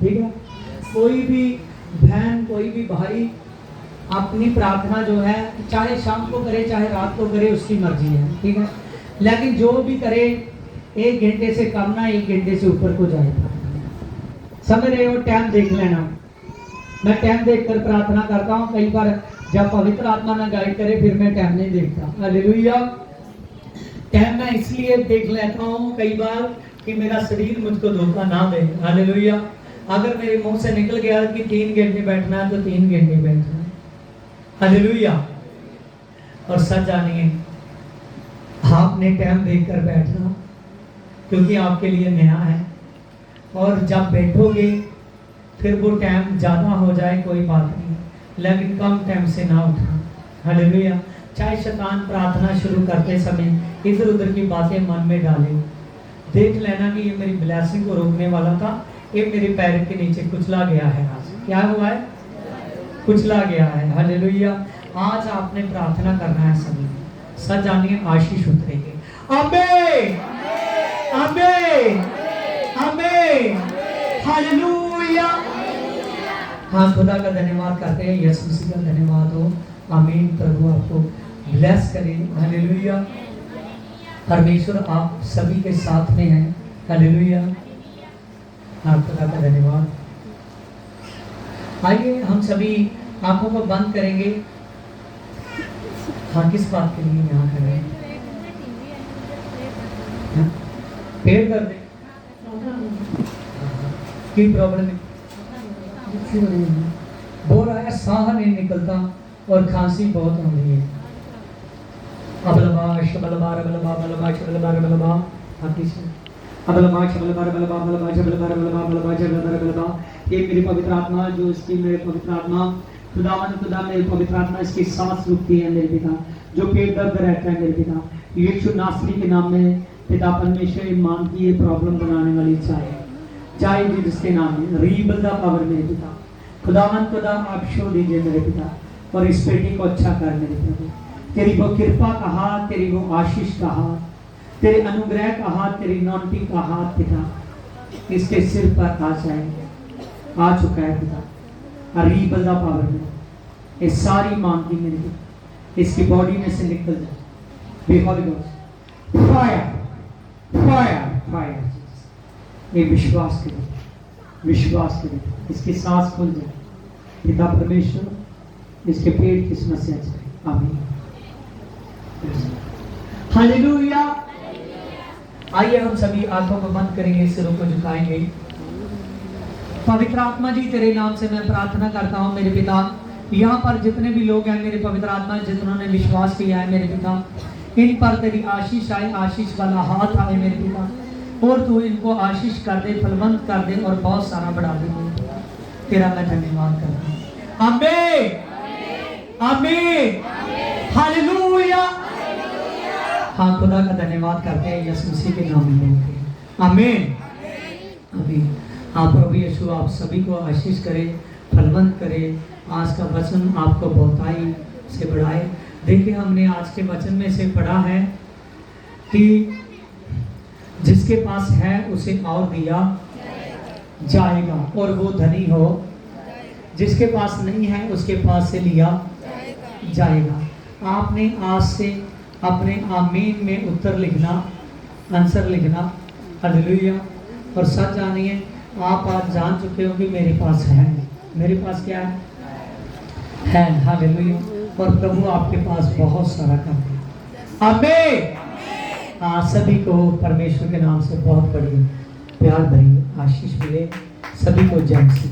ठीक है। कोई भी बहन कोई भी भाई अपनी प्रार्थना जो है चाहे शाम को करे चाहे रात को करे, उसकी मर्जी है। ठीक है। लेकिन जो भी करे 1 घंटे से कम ना 1 घंटे से ऊपर को जाए। समझ रहे हो? टाइम देख लेना। मैं टाइम देखकर प्रार्थना करता हूँ। कई बार जब पवित्र आत्मा ना गाइड करे फिर मैं टाइम नहीं देखता। हालेलुया। टाइम मैं इसलिए देख लेता हूँ कई बार कि मेरा शरीर मुझको धोखा ना दे। हालेलुया। अगर मेरे मुंह से निकल गया कि 3 घंटे बैठना है तो 3 घंटे बैठना है। हालेलुया। और सच जानिए, आपने टाइम देखकर बैठना क्योंकि आपके लिए नया है। और जब बैठोगे फिर वो टाइम ज़्यादा हो जाए कोई बात नहीं, लेकिन कम टाइम से ना उठना। हालेलुया। चाहे शैतान प्रार्थना शुरू करते समय इधर उधर की बातें मन में डाले, देख लेना कि ये मेरी ब्लेसिंग को रोकने वाला था, ये मेरे पैर के नीचे कुचला गया है। आज क्या हुआ है? कुचला गया है। हालेलुया। आज आपने प्रार्थना करना है सभी। सच जानिए आशीष उतरेगी। आमीन आमीन आमीन। हालेलुया। हाँ, खुदा का धन्यवाद करते हैं, यीशु मसीह का धन्यवाद हो। आमीन। प्रभु आपको ब्लेस करे। हालेलुया। परमेश्वर आप सभी के साथ में है। हालेलुया। हाँ, खुदा का धन्यवाद। आइए हम सभी आंखों को बंद करेंगे। हाँ, किस बात के लिए यहाँ कर रहे हैं? हाँ? पेट दर्द है? की प्रॉब्लम है? बोल रहा है सांस नहीं निकलता और खांसी बहुत हो रही है। अबलबा शबलबा रबलबा बलबा शबलबा रबलबा हाथी से अबलबा शबलबा रबलबा बलबा शबलबा रबलबा बलबा शबलबा रबलबा। ये मेरी पवित्र आत्मा जो इसकी मेरे पवित्र आत्मा खुदा मेरी पवित्र आत्मा इसकी सांस रुकती है मेरे पिता, जो पेट दर्द रहता है मेरे पिता, यीशु नासरी के नाम में पिता परमेश्वर मान की ये प्रॉब्लम बनाने वाली चाहे जिसके नाम में रीबल दा पावर मेरे पिता खुदा आप शो दीजिए मेरे पिता, और इस बेटी को अच्छा कर मेरे प्रभु। तेरी वो कृपा का हाथ, तेरी वो आशीष का हाथ, तेरे अनुग्रह का हाथ, तेरी नॉन्टी का हाथ पिता इसके सिर पर आ जाएंगे, आ चुका है पिता। रीबल दा पावर में ये सारी मांगी मेरे पिता इसकी बॉडी में से निकल जाए। बी हॉली गोस्ट फायर फायर फायर। ये विश्वास करें इसकी सांस खुल जाए पिता परमेश्वर, इसके पेट की समस्या जाए। आमीन। हालेलुया। आइए हम सभी आंखों को बंद करेंगे, सिरों को झुकाएंगे। पवित्र आत्मा जी, तेरे नाम से मैं प्रार्थना करता हूँ मेरे पिता, यहाँ पर जितने भी लोग हैं मेरे पवित्र आत्मा जिन्होंने विश्वास किया है मेरे पिता, इन पर तेरी आशीष आए, आशीष वाला हाथ आए मेरे पिता, और तू इनको आशीष कर दे, फलवंत कर दे और बहुत सारा बढ़ा दे। तेरा मैं धन्यवाद करता हूँ। आमीन आमीन हालेलुया। हाँ, खुदा का धन्यवाद करते हैं यीशु मसीह के नाम में। आमीन आमीन। हाँ, प्रभु यीशु आप सभी को आशीष करे, फलवंत करे, आज का वचन आपको बहुताई से बढ़ाए। देखिए, हमने आज के वचन में से पढ़ा है कि जिसके पास है उसे और दिया जाएगा और वो धनी हो, जिसके पास नहीं है उसके पास से लिया जाएगा। आपने आज से अपने आमीन में उत्तर लिखना, आंसर लिखना। हालेलुया। और सच जानिए, आप आज जान चुके हो कि मेरे पास है। मेरे पास क्या है? हालेलुया। और प्रभु आपके पास बहुत सारा काम है। आमीन। सभी को परमेश्वर के नाम से बहुत बड़ी प्यार भरी आशीष मिले। सभी को जय मसीह।